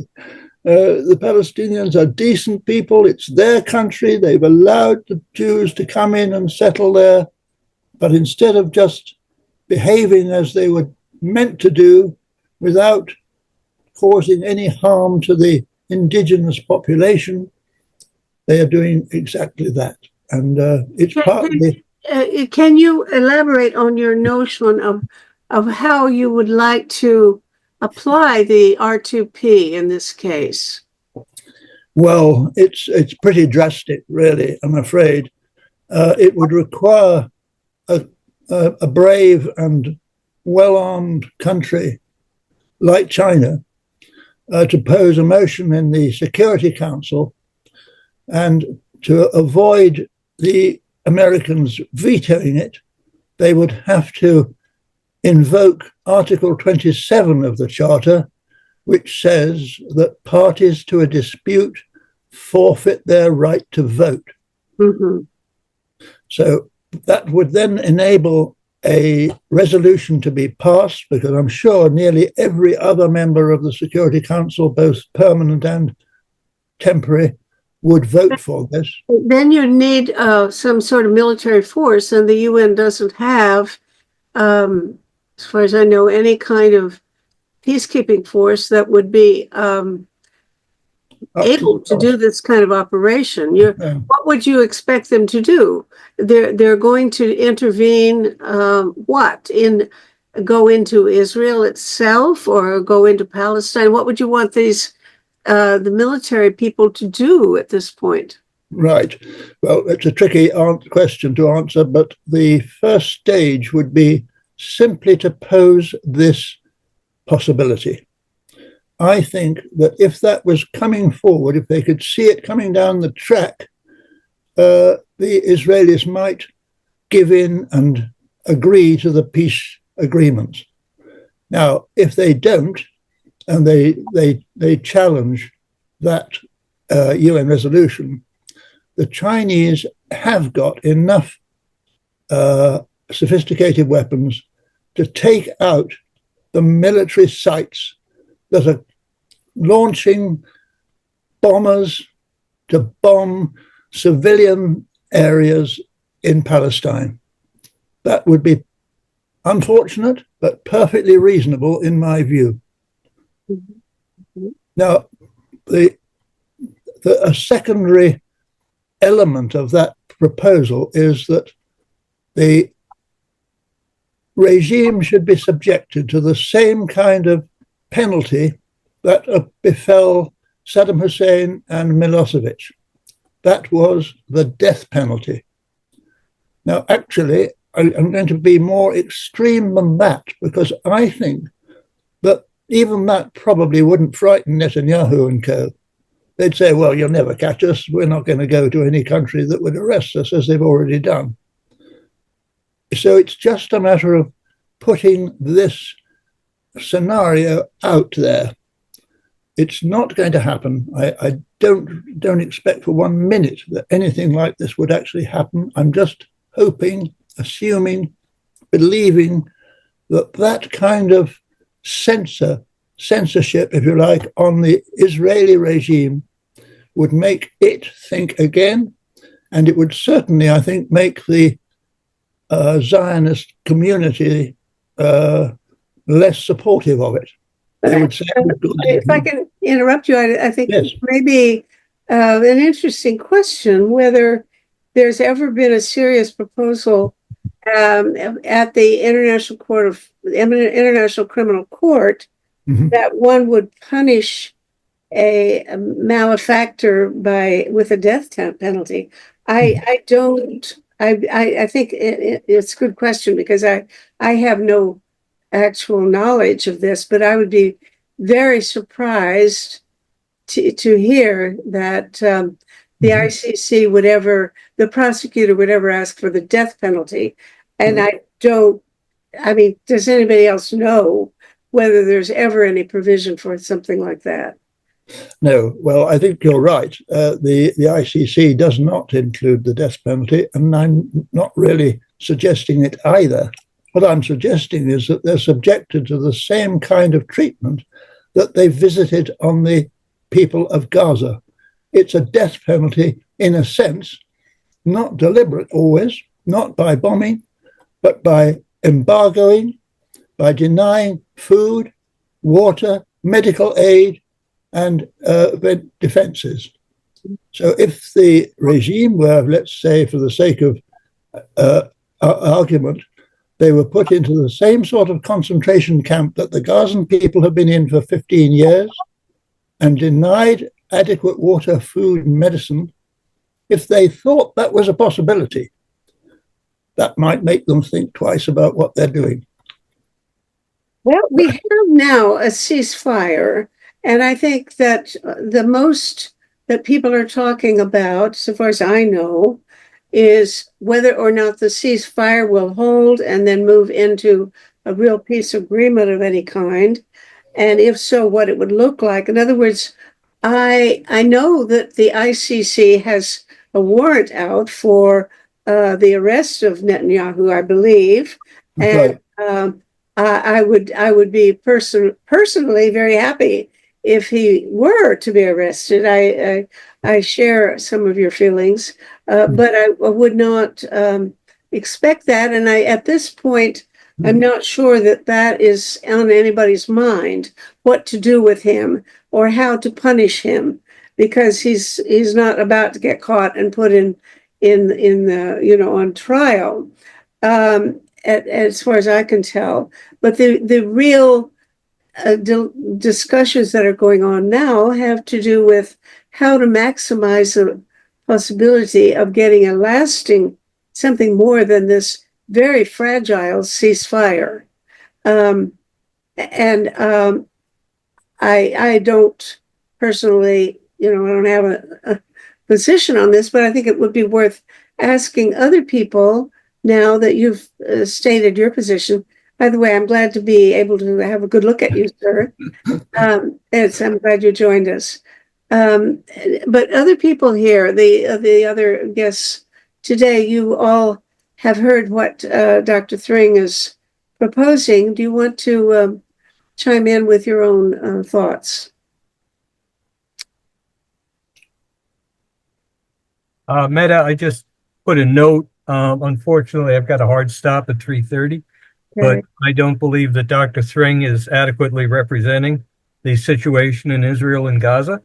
Speaker 8: The Palestinians are decent people. It's their country. They've allowed the Jews to come in and settle there. But instead of just behaving as they were meant to do without causing any harm to the indigenous population, they are doing exactly that. And it's partly...
Speaker 1: Can you elaborate on your notion of how you would like to apply the R2P in this case?
Speaker 8: Well, it's pretty drastic, really, I'm afraid. It would require a brave and well-armed country like China to pose a motion in the Security Council, and to avoid the Americans vetoing it, they would have to invoke Article 27 of the Charter, which says that parties to a dispute forfeit their right to vote.
Speaker 1: Mm-hmm.
Speaker 8: So that would then enable a resolution to be passed, because I'm sure nearly every other member of the Security Council, both permanent and temporary, would vote for this.
Speaker 1: Then you need some sort of military force, and the UN doesn't have, as far as I know, any kind of peacekeeping force that would be able to do this kind of operation. What would you expect them to do? They're going to intervene. Go into Israel itself, or go into Palestine? What would you want the military people to do at this point?
Speaker 8: Right. Well, it's a tricky question to answer, but the first stage would be simply to pose this possibility. I think that if that was coming forward, if they could see it coming down the track, the Israelis might give in and agree to the peace agreements. Now, if they don't, and they challenge that UN resolution, the Chinese have got enough sophisticated weapons to take out the military sites that are launching bombers to bomb civilian areas in Palestine. That would be unfortunate, but perfectly reasonable in my view.
Speaker 1: Mm-hmm.
Speaker 8: Now, a secondary element of that proposal is that the regime should be subjected to the same kind of penalty that befell Saddam Hussein and Milosevic. That was the death penalty. Now, actually, I'm going to be more extreme than that, because I think that even that probably wouldn't frighten Netanyahu and co. They'd say, well, you'll never catch us. We're not going to go to any country that would arrest us, as they've already done. So it's just a matter of putting this scenario out there. It's not going to happen. I don't expect for 1 minute that anything like this would actually happen. I'm just hoping, assuming, believing that kind of censorship, if you like, on the Israeli regime would make it think again, and it would certainly, I think, make the Zionist community less supportive of it. They would say,
Speaker 1: if I can interrupt you, I think
Speaker 8: yes.
Speaker 1: Maybe an interesting question whether there's ever been a serious proposal at the International Criminal Court
Speaker 8: Mhm.
Speaker 1: that one would punish a malefactor with a death penalty. I don't I think it's a good question because I have no actual knowledge of this, but I would be very surprised to hear that the ICC would ever, the prosecutor would ever ask for the death penalty. And I don't, I mean, does anybody else know whether there's ever any provision for something like that?
Speaker 8: No, well, I think you're right. The ICC does not include the death penalty, and I'm not really suggesting it either. What I'm suggesting is that they're subjected to the same kind of treatment that they visited on the people of Gaza. It's a death penalty in a sense, not deliberate always, not by bombing, but by embargoing, by denying food, water, medical aid, and defenses. So if the regime were, let's say, for the sake of argument, they were put into the same sort of concentration camp that the Gazan people have been in for 15 years and denied adequate water, food, and medicine, if they thought that was a possibility, that might make them think twice about what they're doing.
Speaker 1: Well, we have now a ceasefire, and I think that the most that people are talking about, so far as I know, is whether or not the ceasefire will hold and then move into a real peace agreement of any kind. And if so, what it would look like. In other words, I know that the ICC has a warrant out for the arrest of Netanyahu, I believe. And I would be personally very happy if he were to be arrested. I share some of your feelings, but I would not expect that. And at this point, I'm not sure that is on anybody's mind, what to do with him or how to punish him, because he's not about to get caught and put in the on trial, as far as I can tell. But the real discussions that are going on now have to do with how to maximize the possibility of getting a lasting something more than this very fragile ceasefire. I don't personally, I don't have a position on this, but I think it would be worth asking other people now that you've stated your position. By the way, I'm glad to be able to have a good look at you, sir. I'm glad you joined us. But other people here, the other guests today, you all have heard what Dr. Thring is proposing. Do you want to chime in with your own thoughts?
Speaker 6: Meta, I just put a note. Unfortunately, I've got a hard stop at 3:30, but I don't believe that Dr. Thring is adequately representing the situation in Israel and Gaza,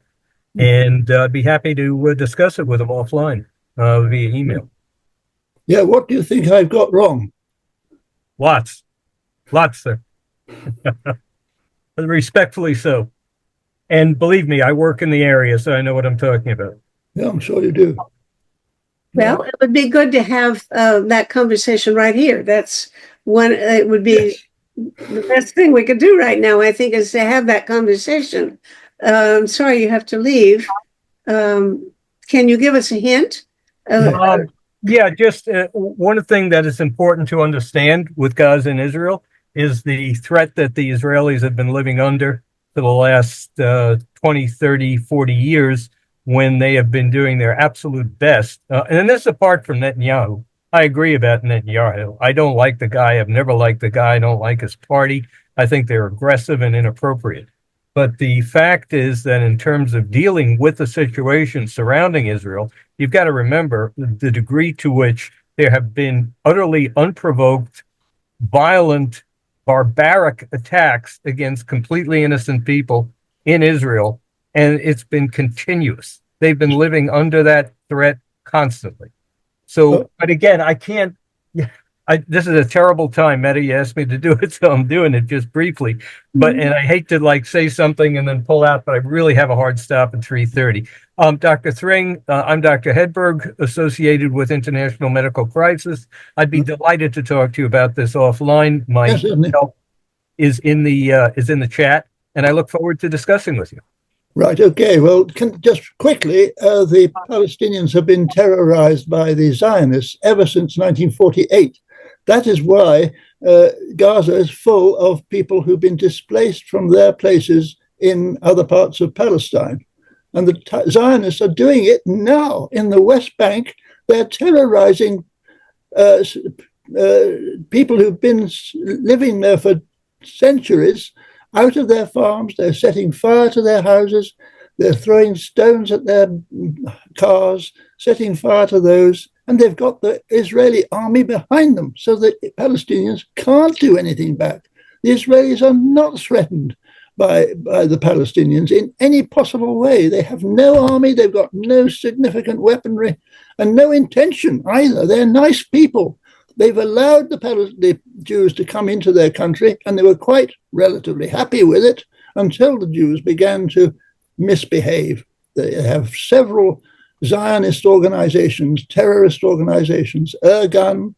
Speaker 6: and I'd be happy to discuss it with him offline via email.
Speaker 8: Yeah, what do you think I've got wrong?
Speaker 6: Lots, sir. Respectfully so. And believe me, I work in the area, so I know what I'm talking about.
Speaker 8: Yeah, I'm sure you do.
Speaker 1: Well, it would be good to have that conversation right here. That's one, it would be the best thing we could do right now, I think, is to have that conversation. I'm sorry you have to leave. Can you give us a hint?
Speaker 6: Yeah, just one thing that is important to understand with Gaza and Israel is the threat that the Israelis have been living under for the last 20, 30, 40 years, when they have been doing their absolute best. And this apart from Netanyahu. I agree about Netanyahu. I don't like the guy. I've never liked the guy. I don't like his party. I think they're aggressive and inappropriate. But the fact is that in terms of dealing with the situation surrounding Israel, you've got to remember the degree to which there have been utterly unprovoked, violent, barbaric attacks against completely innocent people in Israel. And it's been continuous. They've been living under that threat constantly. So, but again, I this is a terrible time. Meta, you asked me to do it, so I'm doing it just briefly. But and I hate to like say something and then pull out, but I really have a hard stop at 3:30. Dr. Thring, I'm Dr. Hedberg, associated with International Medical Crisis. I'd be delighted to talk to you about this offline. My
Speaker 8: Yes, certainly.
Speaker 6: help is in the chat, and I look forward to discussing with you.
Speaker 8: Right. Okay. Well, just quickly, the Palestinians have been terrorized by the Zionists ever since 1948. That is why Gaza is full of people who've been displaced from their places in other parts of Palestine. And the Zionists are doing it now in the West Bank. They're terrorizing people who've been living there for centuries out of their farms. They're setting fire to their houses. They're throwing stones at their cars, setting fire to those. And they've got the Israeli army behind them so that Palestinians can't do anything back. The Israelis are not threatened by the Palestinians in any possible way. They have no army. They've got no significant weaponry and no intention either. They're nice people. They've allowed the Jews to come into their country, and they were quite relatively happy with it until the Jews began to misbehave. They have several Zionist organizations, terrorist organizations, Irgun,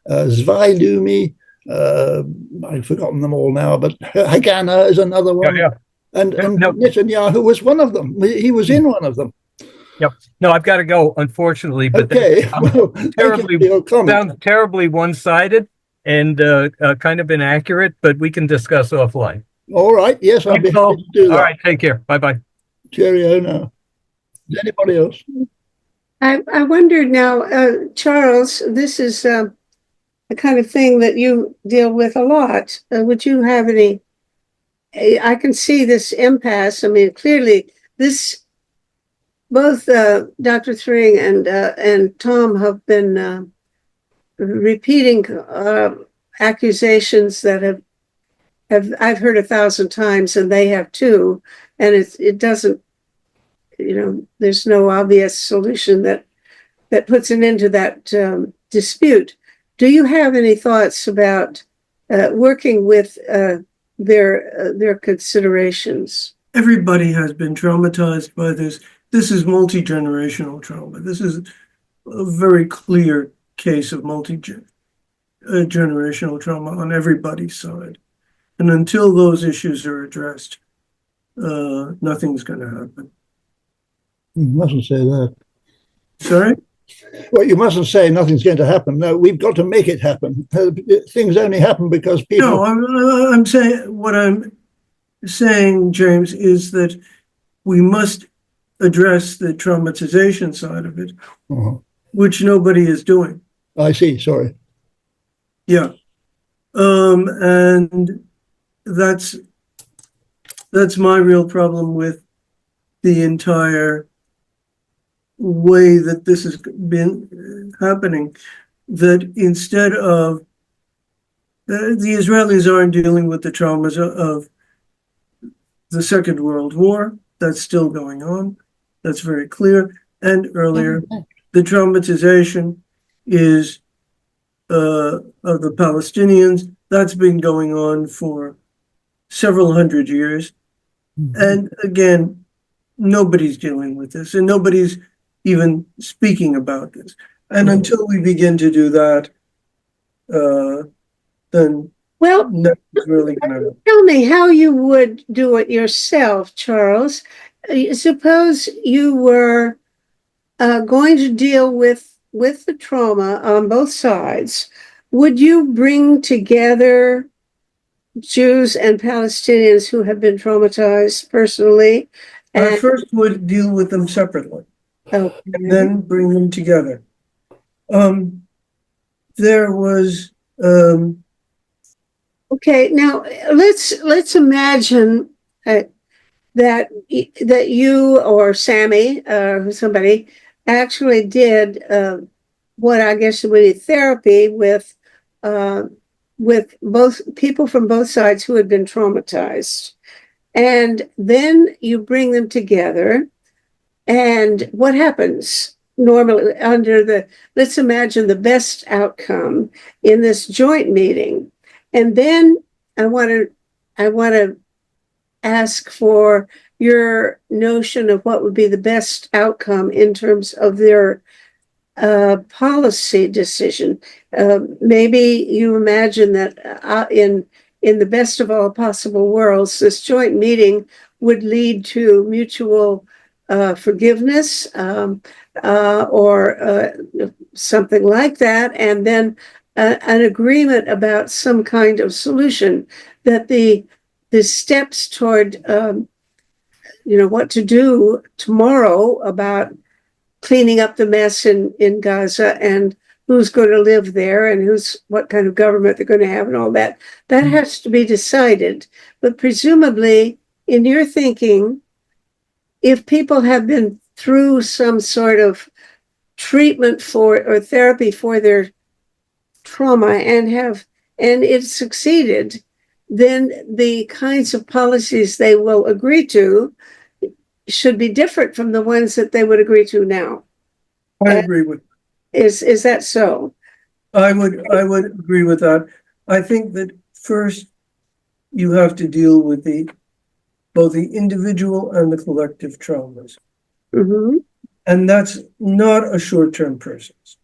Speaker 8: Zvi Leumi, I've forgotten them all now, but Haganah is another one.
Speaker 6: Yeah.
Speaker 8: And
Speaker 6: No.
Speaker 8: Netanyahu was one of them. He was in one of them.
Speaker 6: Yep. No, I've got to go, unfortunately. But
Speaker 8: Okay. Well,
Speaker 6: terribly,
Speaker 8: thank you for your comment.
Speaker 6: sounds terribly one-sided and kind of inaccurate, but we can discuss offline.
Speaker 8: All right. Yes, I'll be
Speaker 6: Thanks, Paul.
Speaker 8: happy to do that.
Speaker 6: All right, take care. Bye-bye.
Speaker 8: Cheerio now. Is anybody else?
Speaker 1: I wondered now, Charles, this is the kind of thing that you deal with a lot. Would you have any? I can see this impasse. I mean, clearly, this both Dr. Thring and Tom have been repeating accusations that have I've heard 1,000 times, and they have too. And it doesn't. There's no obvious solution that puts an end to that dispute. Do you have any thoughts about working with their considerations?
Speaker 7: Everybody has been traumatized by this. This is multi-generational trauma. This is a very clear case of multi-generational trauma on everybody's side. And until those issues are addressed, nothing's going to happen.
Speaker 8: You mustn't say that.
Speaker 7: Sorry?
Speaker 8: Well, you mustn't say nothing's going to happen. No, we've got to make it happen. Things only happen because people.
Speaker 7: No, I'm saying what I'm saying, James, is that we must address the traumatization side of it, which nobody is doing.
Speaker 8: I see. Sorry.
Speaker 7: Yeah. And that's my real problem with the entire way that this has been happening, that instead of the Israelis aren't dealing with the traumas of the Second World War. That's still going on. That's very clear. And earlier, the traumatization is of the Palestinians. That's been going on for several hundred years. And again, nobody's dealing with this, and nobody's even speaking about this. And until we begin to do that, then nothing's really going to.
Speaker 1: Tell me how you would do it yourself, Charles. Suppose you were going to deal with the trauma on both sides. Would you bring together Jews and Palestinians who have been traumatized personally?
Speaker 7: I first would deal with them separately, and then bring them together. There was.
Speaker 1: Okay, now let's imagine that you or Sammy or somebody actually did what I guess would be therapy with both people from both sides who had been traumatized, and then you bring them together, and what happens? normally under let's imagine the best outcome in this joint meeting. And then I want to ask for your notion of what would be the best outcome in terms of their policy decision. Maybe you imagine that in the best of all possible worlds, this joint meeting would lead to mutual forgiveness or something like that, and then an agreement about some kind of solution. That the steps toward what to do tomorrow about cleaning up the mess in Gaza and who's going to live there and what kind of government they're going to have and all that. That has to be decided. But presumably, in your thinking, if people have been through some sort of treatment or therapy for their trauma and it succeeded, then the kinds of policies they will agree to should be different from the ones that they would agree to now.
Speaker 7: I agree with.
Speaker 1: Is that so?
Speaker 7: I would agree with that. I think that first you have to deal with both the individual and the collective traumas.
Speaker 1: Mm-hmm.
Speaker 7: And that's not a short-term process.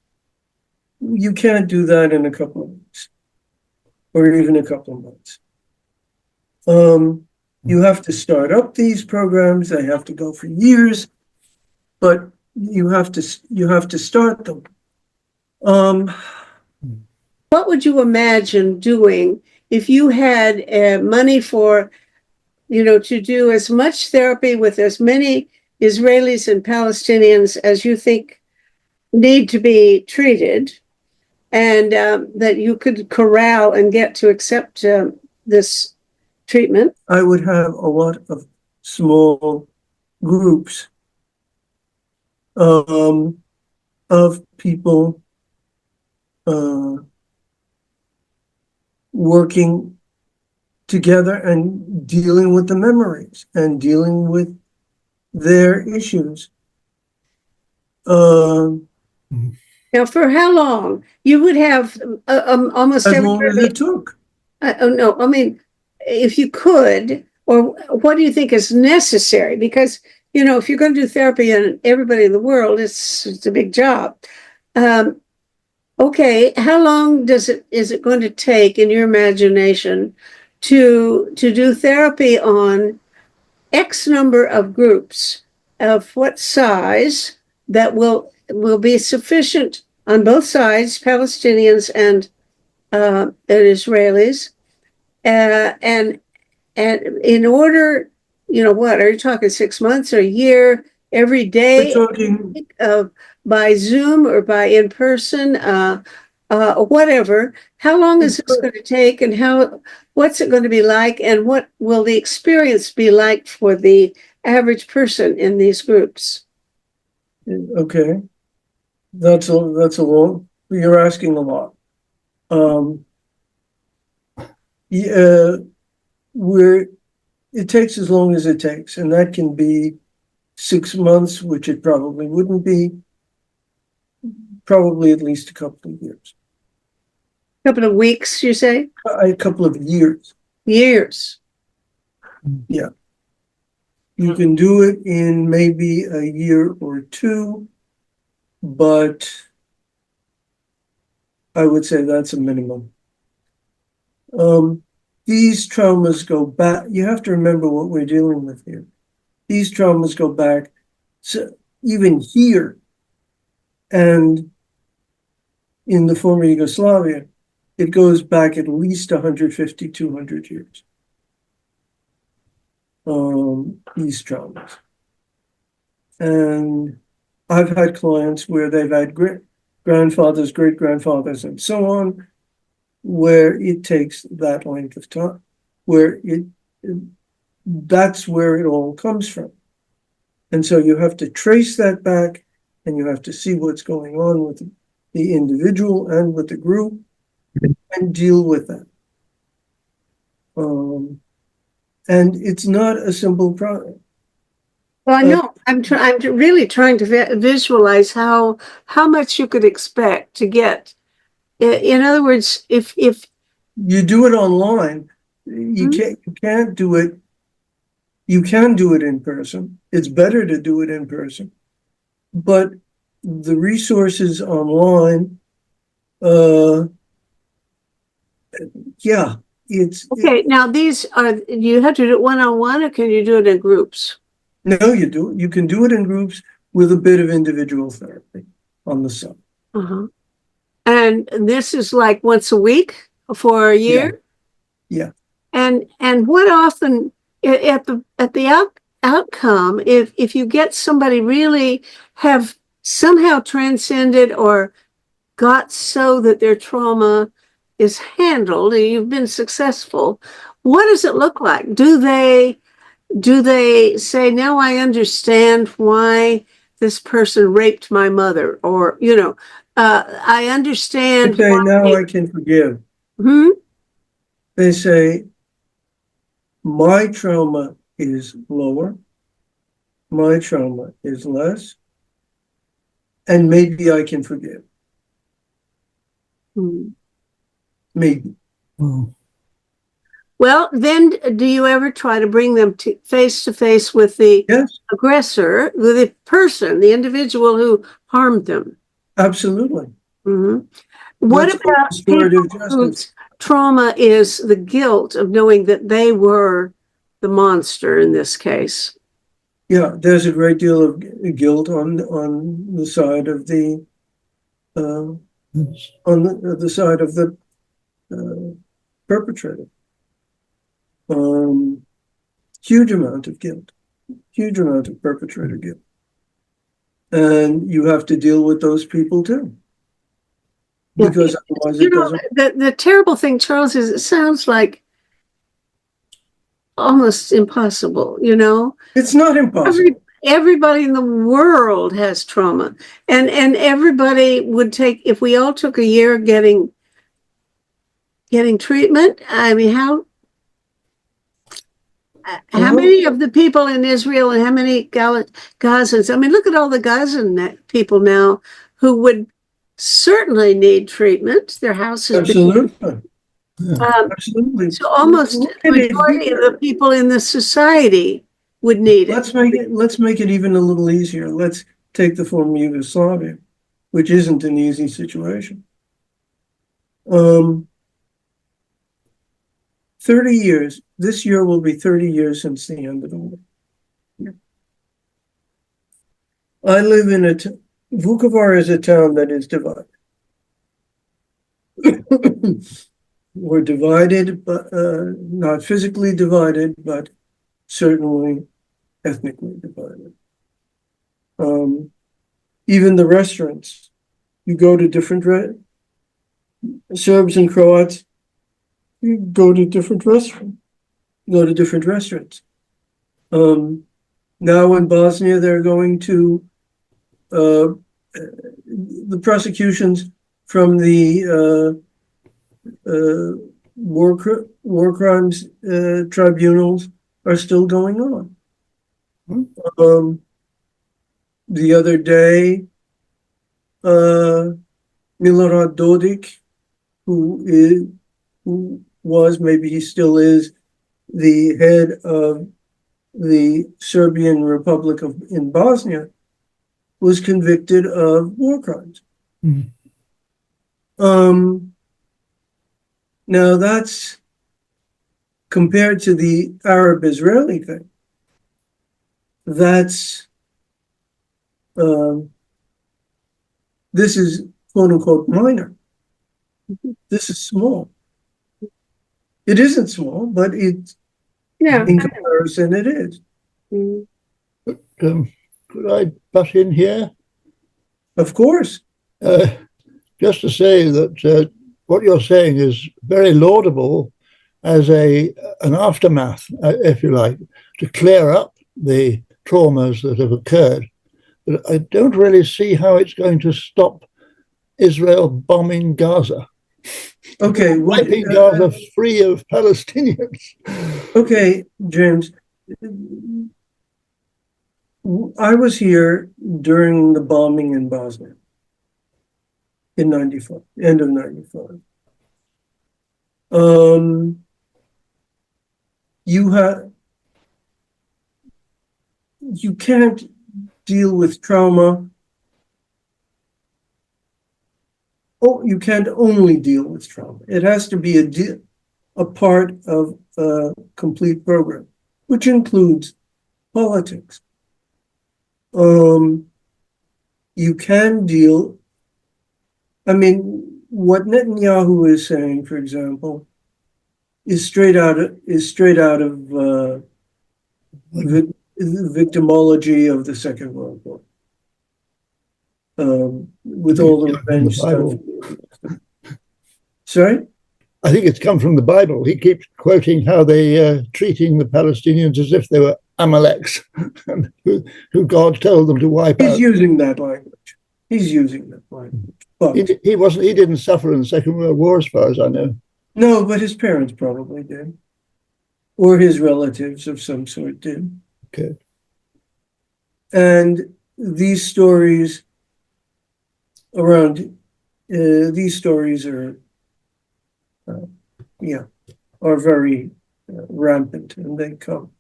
Speaker 7: You can't do that in a couple of weeks or even a couple of months. You have to start up these programs. They have to go for years, but you have to start them.
Speaker 1: What would you imagine doing if you had money for, to do as much therapy with as many Israelis and Palestinians as you think need to be treated, and that you could corral and get to accept this treatment?
Speaker 7: I would have a lot of small groups of people working together and dealing with the memories and dealing with their issues.
Speaker 1: Now, for how long? You would have almost
Speaker 7: As long as it took.
Speaker 1: No, I mean, if you could, or what do you think is necessary? Because, if you're going to do therapy on everybody in the world, it's a big job. Okay, how long is it going to take in your imagination to do therapy on X number of groups of what size that will be sufficient on both sides, Palestinians and Israelis, and in order, what are you talking, 6 months or a year, every day?
Speaker 7: We're talking
Speaker 1: by Zoom or by in person, whatever. How long is this going to take, and what's it going to be like, and what will the experience be like for the average person in these groups?
Speaker 7: Okay, that's a long. You're asking a lot. It takes as long as it takes, and that can be 6 months, which it probably wouldn't be. Probably at least a couple of years.
Speaker 1: A couple of weeks, you say?
Speaker 7: A couple of years.
Speaker 1: Years.
Speaker 7: Yeah. You can do it in maybe a year or two, but I would say that's a minimum. These traumas go back. You have to remember what we're dealing with here. These traumas go back, so even here and in the former Yugoslavia, it goes back at least 150, 200 years. These traumas. And I've had clients where they've had grandfathers, great-grandfathers, and so on, where it takes that length of time, that's where it all comes from. And so you have to trace that back, and you have to see what's going on with the individual and with the group, and deal with that. And it's not a simple problem.
Speaker 1: Well, I know, I'm really trying to visualize how much you could expect to get. In other words, if
Speaker 7: You do it online. You can't do it. You can do it in person. It's better to do it in person. But the resources online, yeah,
Speaker 1: okay, now these are, you have to do it one-on-one, or can you do it in groups?
Speaker 7: no, you can do it in groups with a bit of individual therapy on the side.
Speaker 1: Uh-huh. And this is like once a week for a year?
Speaker 7: Yeah.
Speaker 1: And what often at the outcome, if you get somebody really have somehow transcended or got so that their trauma is handled, and you've been successful, what does it look like? Do they say, now I understand why this person raped my mother, or I understand
Speaker 7: They say,
Speaker 1: why.
Speaker 7: now I can forgive.
Speaker 1: Hmm?
Speaker 7: They say, my trauma is lower, my trauma is less, and maybe I can forgive.
Speaker 1: Hmm.
Speaker 7: Maybe.
Speaker 8: Mm.
Speaker 1: Well, then do you ever try to bring them to face with the
Speaker 7: Yes,
Speaker 1: aggressor, the person, the individual who harmed them?
Speaker 7: absolutely.
Speaker 1: Hmm. What
Speaker 7: That's called
Speaker 1: about
Speaker 7: restorative
Speaker 1: people
Speaker 7: justice.
Speaker 1: whose trauma is the guilt of knowing that they were the monster in this case?
Speaker 7: Yeah, there's a great deal of guilt on the side of the the side of the perpetrator. Huge amount of guilt, huge amount of perpetrator guilt, and you have to deal with those people too, because otherwise it doesn't.
Speaker 1: The terrible thing, Charles, is it sounds like almost impossible.
Speaker 7: It's not impossible.
Speaker 1: Everybody in the world has trauma, and everybody would take, if we all took a year getting treatment. I mean, how many of the people in Israel and how many Gazans? I mean, look at all the Gazan people now who would certainly need treatment. Their houses.
Speaker 7: Absolutely. Absolutely.
Speaker 1: So almost the majority of the people in the society would need it.
Speaker 7: Let's make it even a little easier. Let's take the former Yugoslavia, which isn't an easy situation. 30 years. This year will be 30 years since the end of the war. I live in Vukovar is a town that is divided. We're divided, but not physically divided, but certainly ethnically divided. Even the restaurants, you go to different Serbs and Croats, you go to different restaurants. Now in Bosnia, they're going to the prosecutions from the war crimes tribunals are still going on. The other day, Milorad Dodik, who was, maybe he still is, the head of the Serbian Republic in Bosnia, was convicted of war crimes.
Speaker 8: Mm.
Speaker 7: Now that's compared to the Arab-Israeli thing. That's this is quote unquote minor. This is small. It isn't small, but in comparison, it is.
Speaker 8: Could I butt in here?
Speaker 7: Of course.
Speaker 8: Just to say that what you're saying is very laudable as an aftermath, if you like, to clear up the traumas that have occurred. But I don't really see how it's going to stop Israel bombing Gaza.
Speaker 7: Okay,
Speaker 8: wiping Gaza free of Palestinians.
Speaker 7: Okay, James. I was here during the bombing in Bosnia in 95, end of 95. You can't deal with trauma. Oh, you can't only deal with trauma. It has to be a part of a complete program, which includes politics. You can deal. I mean, what Netanyahu is saying, for example, is straight out of the victimology of the Second World War. With all the revenge stuff. Sorry?
Speaker 8: I think it's come from the Bible. He keeps quoting how they treating the Palestinians as if they were Amaleks, who God told them to wipe out.
Speaker 7: He's using that language. But
Speaker 8: He didn't suffer in the Second World War, as far as I know.
Speaker 7: no, but his parents probably did. Or his relatives of some sort did.
Speaker 8: Okay.
Speaker 7: And these stories are very rampant, and they come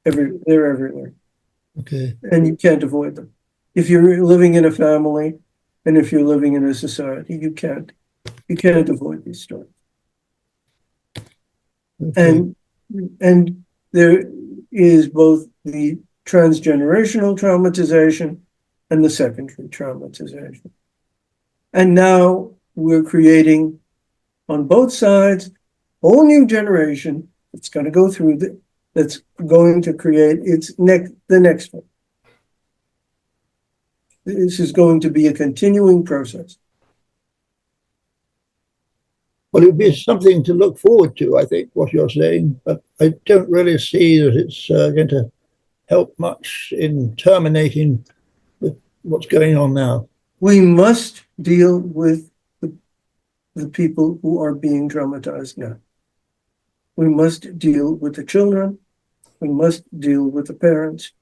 Speaker 7: they're everywhere,
Speaker 8: Okay.
Speaker 7: and you can't avoid them. If you're living in a family and if you're living in a society, you can't avoid these stories.
Speaker 8: Okay.
Speaker 7: And there is both the transgenerational traumatization and the secondary traumatization. And now we're creating on both sides a whole new generation that's going to go through that's going to create the next one. This is going to be a continuing process.
Speaker 8: Well, it would be something to look forward to, I think, what you're saying, but I don't really see that it's going to help much in terminating with what's going on now.
Speaker 7: We must deal with the people who are being traumatized now. We must deal with the children. We must deal with the parents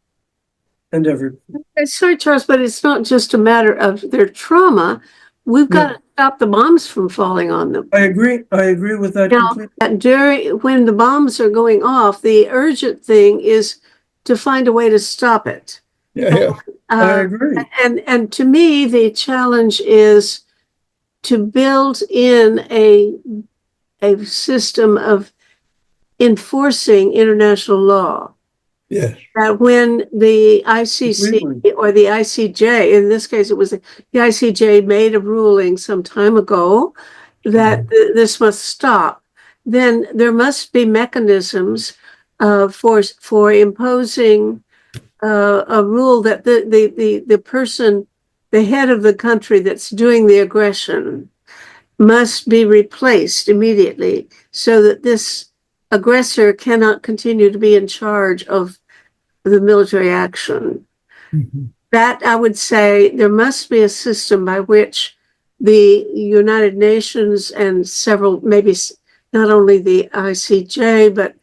Speaker 7: and everybody.
Speaker 1: Sorry, Charles, but it's not just a matter of their trauma. We've got to stop the bombs from falling on them.
Speaker 7: I agree with that
Speaker 1: Now,
Speaker 7: completely.
Speaker 1: when the bombs are going off, the urgent thing is to find a way to stop it.
Speaker 8: Yeah.
Speaker 7: I agree.
Speaker 1: And to me, the challenge is to build in a system of enforcing international law.
Speaker 8: Yes.
Speaker 1: That when the ICC
Speaker 7: Completely.
Speaker 1: or the ICJ, in this case, it was the ICJ made a ruling some time ago that this must stop, then there must be mechanisms for imposing a rule that the person, the head of the country that's doing the aggression, must be replaced immediately so that this aggressor cannot continue to be in charge of the military action.
Speaker 8: Mm-hmm.
Speaker 1: That, I would say, there must be a system by which the United Nations and several, maybe not only the ICJ, but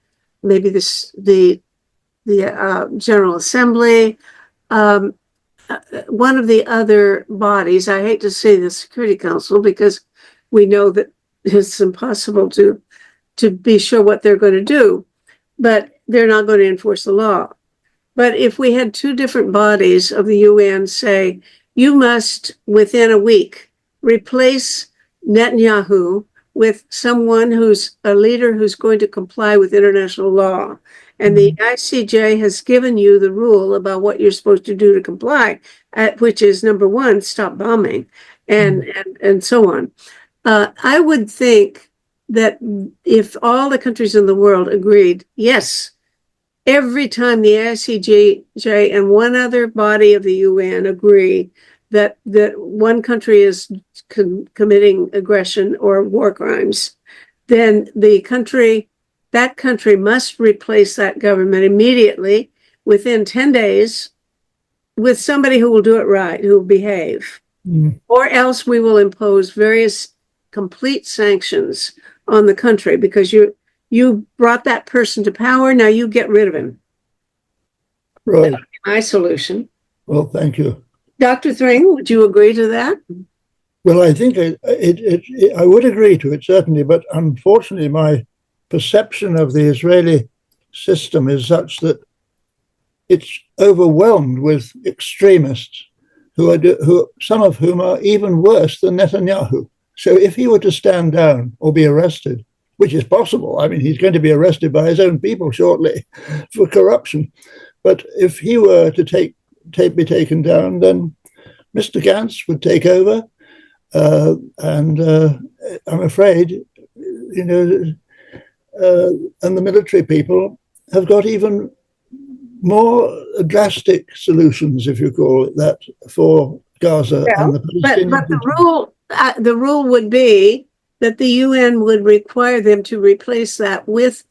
Speaker 1: maybe the General Assembly, one of the other bodies, I hate to say the Security Council, because we know that it's impossible to be sure what they're going to do, but they're not going to enforce the law. But if we had two different bodies of the UN say, you must, within a week, replace Netanyahu with someone who's a leader who's going to comply with international law. And the ICJ has given you the rule about what you're supposed to do to comply, which is number one, stop bombing, and so on. I would think that if all the countries in the world agreed, yes, every time the ICJ and one other body of the UN agree that one country is committing aggression or war crimes, then that country must replace that government immediately within 10 days with somebody who will do it right, who will behave. Or else we will impose various complete sanctions on the country because you brought that person to power. Now you get rid of him.
Speaker 8: Right.
Speaker 1: my solution.
Speaker 8: Well, thank you.
Speaker 1: Dr. Thring, would you agree to that?
Speaker 8: Well, I think I would agree to it, certainly, but unfortunately, my perception of the Israeli system is such that it's overwhelmed with extremists who some of whom are even worse than Netanyahu. So if he were to stand down or be arrested, which is possible, I mean, he's going to be arrested by his own people shortly for corruption. But if he were to be taken down, then Mr. Gantz would take over. And I'm afraid, and the military people have got even more drastic solutions, if you call it that, for Gaza and the Palestinian
Speaker 1: But
Speaker 8: people.
Speaker 1: the rule would be that the UN would require them to replace that with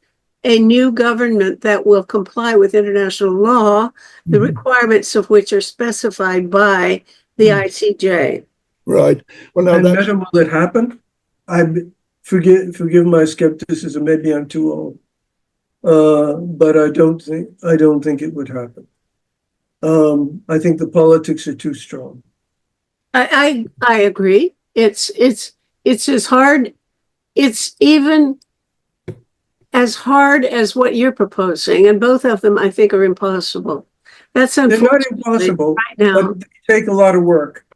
Speaker 1: a new government that will comply with international law, the requirements of which are specified by the ICJ.
Speaker 8: Right. Well, now
Speaker 7: And
Speaker 8: that's
Speaker 7: Meta, will it happen? Forgive my skepticism. Maybe I'm too old, but I don't think it would happen. I think the politics are too strong.
Speaker 1: I agree. It's as hard. It's even as hard as what you're proposing, and both of them I think are impossible. That's
Speaker 7: They're not
Speaker 1: unfortunate
Speaker 7: impossible,
Speaker 1: right now.
Speaker 7: but they take a lot of work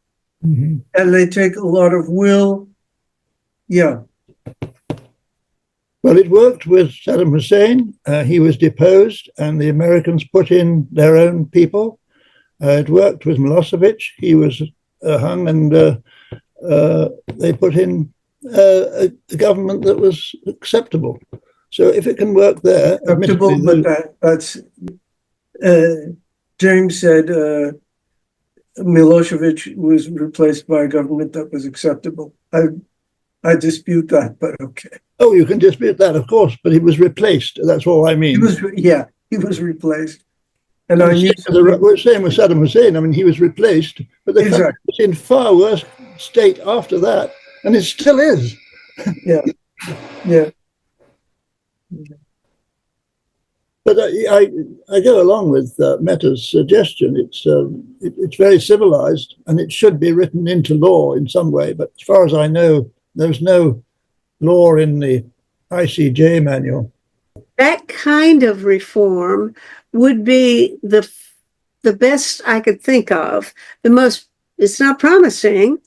Speaker 8: Mhm.
Speaker 7: and they take a lot of will. Yeah.
Speaker 8: Well, it worked with Saddam Hussein. He was deposed, and the Americans put in their own people. It worked with Milosevic. He was hung, and they put in a government that was acceptable. So if it can work there,
Speaker 7: Acceptable,
Speaker 8: admittedly,
Speaker 7: but that's James said Milosevic was replaced by a government that was acceptable. I dispute that, but okay.
Speaker 8: oh, you can dispute that, of course, but he was replaced. That's all I mean.
Speaker 7: He was replaced. And I knew
Speaker 8: We're saying with Saddam Hussein, I mean, he was replaced, but the country was in far worse state after that, and it still is.
Speaker 7: Yeah.
Speaker 8: But I go along with Meta's suggestion. It's very civilized, and it should be written into law in some way. But as far as I know, there's no law in the ICJ manual.
Speaker 1: That kind of reform would be the best I could think of. It's not promising.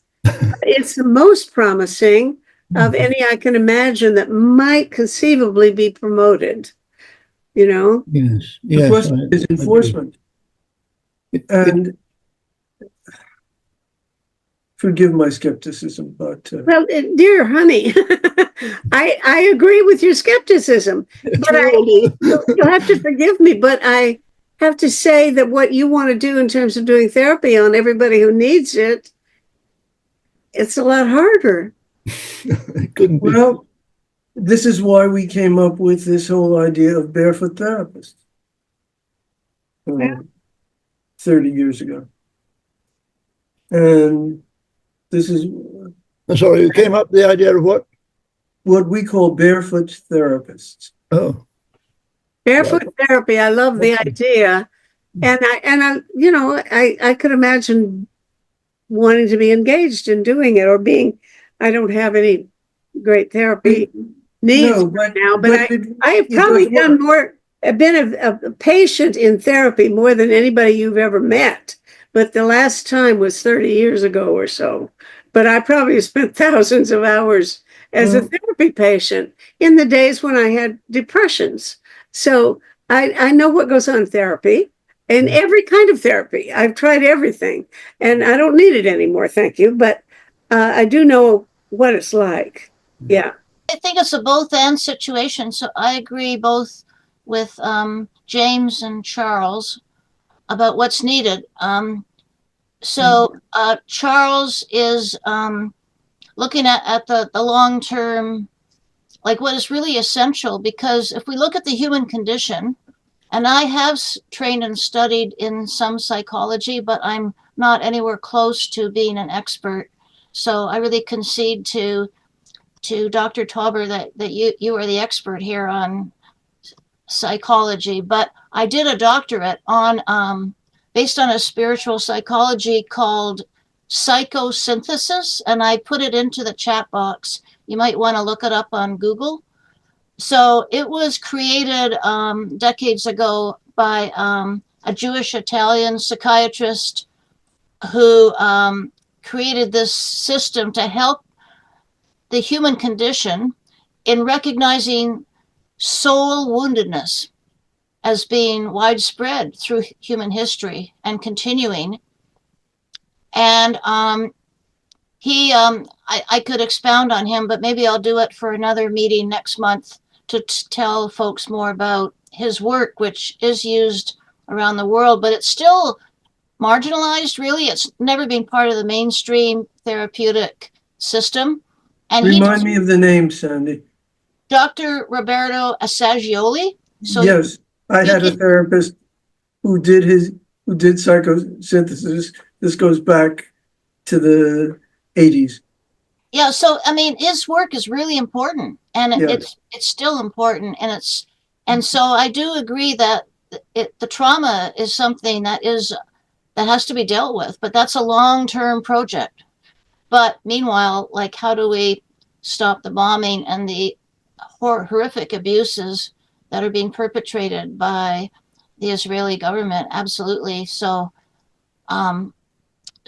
Speaker 1: It's the most promising of any I can imagine that might conceivably be promoted.
Speaker 8: Yes.
Speaker 7: The question is enforcement. And forgive my skepticism, but
Speaker 1: well, dear honey, I agree with your skepticism, but you'll have to forgive me. But I have to say that what you want to do in terms of doing therapy on everybody who needs it, it's a lot harder.
Speaker 8: It couldn't be.
Speaker 7: well, this is why we came up with this whole idea of barefoot therapists 30 years ago. And this is
Speaker 8: Sorry, you came up with the idea of what?
Speaker 7: what we call barefoot therapists.
Speaker 8: Oh,
Speaker 1: Barefoot therapy, I love the idea. And I could imagine wanting to be engaged in doing it or I don't have any great therapy needs right now, but I have probably done more. I've been a patient in therapy more than anybody you've ever met. But the last time was 30 years ago or so. But I probably spent thousands of hours as a therapy patient in the days when I had depressions. So I know what goes on in therapy and every kind of therapy. I've tried everything and I don't need it anymore. Thank you. But I do know what it's like. Yeah.
Speaker 5: I think it's a both and situation. So I agree both with James and Charles about what's needed. Charles is looking at the long-term, like what is really essential, because if we look at the human condition, and I have trained and studied in some psychology, but I'm not anywhere close to being an expert. So I really concede to Dr. Tauber that you are the expert here on psychology. But I did a doctorate on based on a spiritual psychology called psychosynthesis, and I put it into the chat box. You might want to look it up on Google. So it was created decades ago by a Jewish Italian psychiatrist who created this system to help the human condition in recognizing soul woundedness as being widespread through human history and continuing. And I could expound on him, but maybe I'll do it for another meeting next month to tell folks more about his work, which is used around the world, but it's still marginalized, really. It's never been part of the mainstream therapeutic system. And
Speaker 7: Remind me of the name, Sandy.
Speaker 5: Dr. Roberto Assagioli. So
Speaker 7: Yes, I had a therapist who did psychosynthesis. This goes back to the 80s.
Speaker 5: yeah, so I mean, his work is really important, and
Speaker 7: Yes.
Speaker 5: it's still important, and so I do agree that the trauma is something that has to be dealt with, but that's a long-term project. But meanwhile, like, how do we stop the bombing and the horrific abuses that are being perpetrated by the Israeli government? Absolutely. So,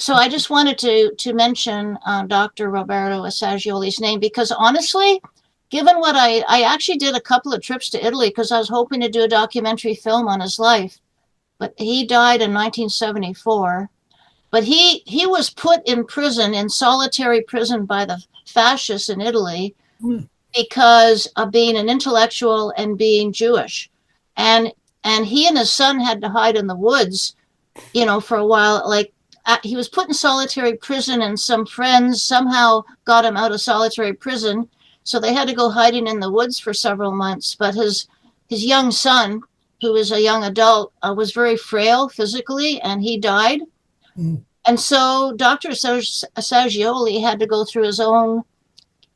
Speaker 5: so I just wanted to mention Dr. Roberto Assagioli's name, because honestly, given what I actually did a couple of trips to Italy because I was hoping to do a documentary film on his life, but he died in 1974. But he was put in prison, in solitary prison, by the fascists in Italy because of being an intellectual and being Jewish. And he and his son had to hide in the woods, you know, for a while. Like, he was put in solitary prison, and some friends somehow got him out of solitary prison. So they had to go hiding in the woods for several months. But his young son, who was a young adult, was very frail physically, and he died. And so Dr. Assagioli had to go through his own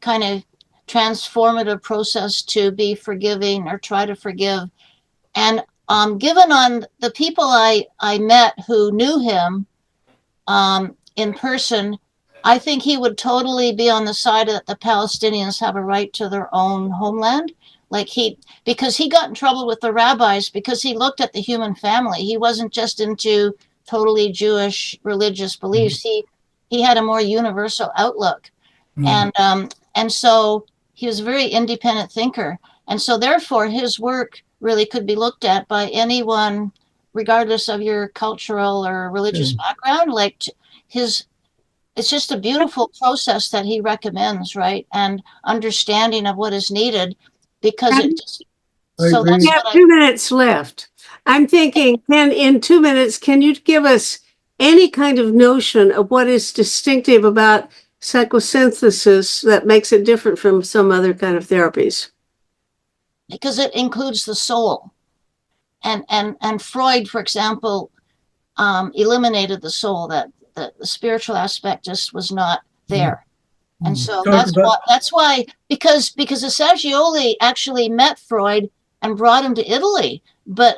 Speaker 5: kind of transformative process to be forgiving or try to forgive. And given on the people I met who knew him in person, I think he would totally be on the side that the Palestinians have a right to their own homeland. Like, because he got in trouble with the rabbis because he looked at the human family. He wasn't just into totally Jewish religious beliefs. He had a more universal outlook. And so he was a very independent thinker. And so therefore his work really could be looked at by anyone, regardless of your cultural or religious background. Like, it's just a beautiful process that he recommends, right? And understanding of what is needed, because it just, so that's
Speaker 1: We have
Speaker 5: what
Speaker 1: 2 minutes left. I'm thinking, in 2 minutes, can you give us any kind of notion of what is distinctive about psychosynthesis that makes it different from some other kind of therapies?
Speaker 5: because it includes the soul. And Freud, for example, eliminated the soul, that the spiritual aspect just was not there. And so that's why, because Assagioli actually met Freud and brought him to Italy, but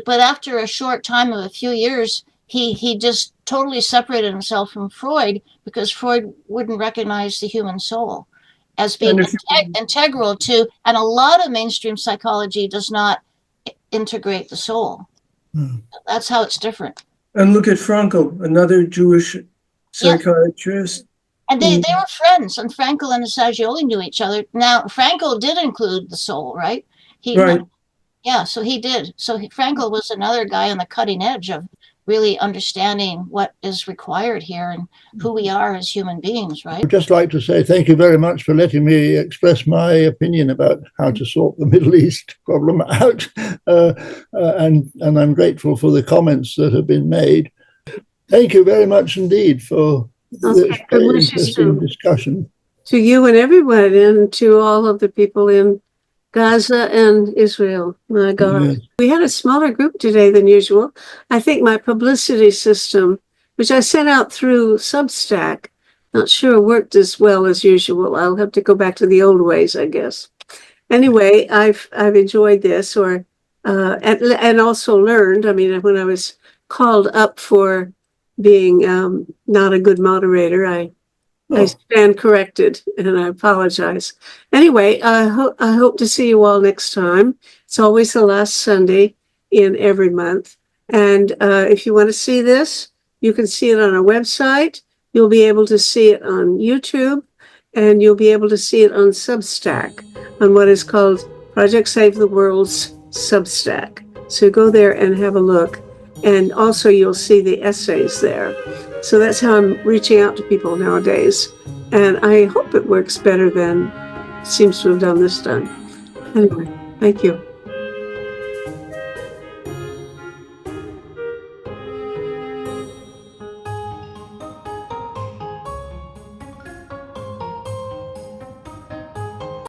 Speaker 5: after a short time of a few years, he just totally separated himself from Freud, because Freud wouldn't recognize the human soul as being integral to, and a lot of mainstream psychology does not integrate the soul. That's how it's different.
Speaker 7: And look at Frankl, another Jewish psychiatrist.
Speaker 5: And they were friends, and Frankl and Assagioli knew each other. Now, Frankl did include the soul, right? So he did. So Frankl was another guy on the cutting edge of really understanding what is required here and who we are as human beings, right?
Speaker 8: I'd just like to say thank you very much for letting me express my opinion about how to sort the Middle East problem out. And I'm grateful for the comments that have been made. Thank you very much indeed for this very interesting discussion.
Speaker 1: To you and everyone, and to all of the people in Gaza and Israel. My God.
Speaker 8: Yes.
Speaker 1: We had a smaller group today than usual. I think my publicity system, which I sent out through Substack, not sure worked as well as usual. I'll have to go back to the old ways, I guess. Anyway, I've enjoyed this, and also learned. I mean, when I was called up for being not a good moderator. I stand corrected, and I apologize. Anyway, I hope to see you all next time. It's always the last Sunday in every month. And if you want to see this, you can see it on our website. You'll be able to see it on YouTube, and you'll be able to see it on Substack, on what is called Project Save the World's Substack. So go there and have a look. And also you'll see the essays there. So that's how I'm reaching out to people nowadays. And I hope it works better than it seems to have done this time. Anyway, thank you.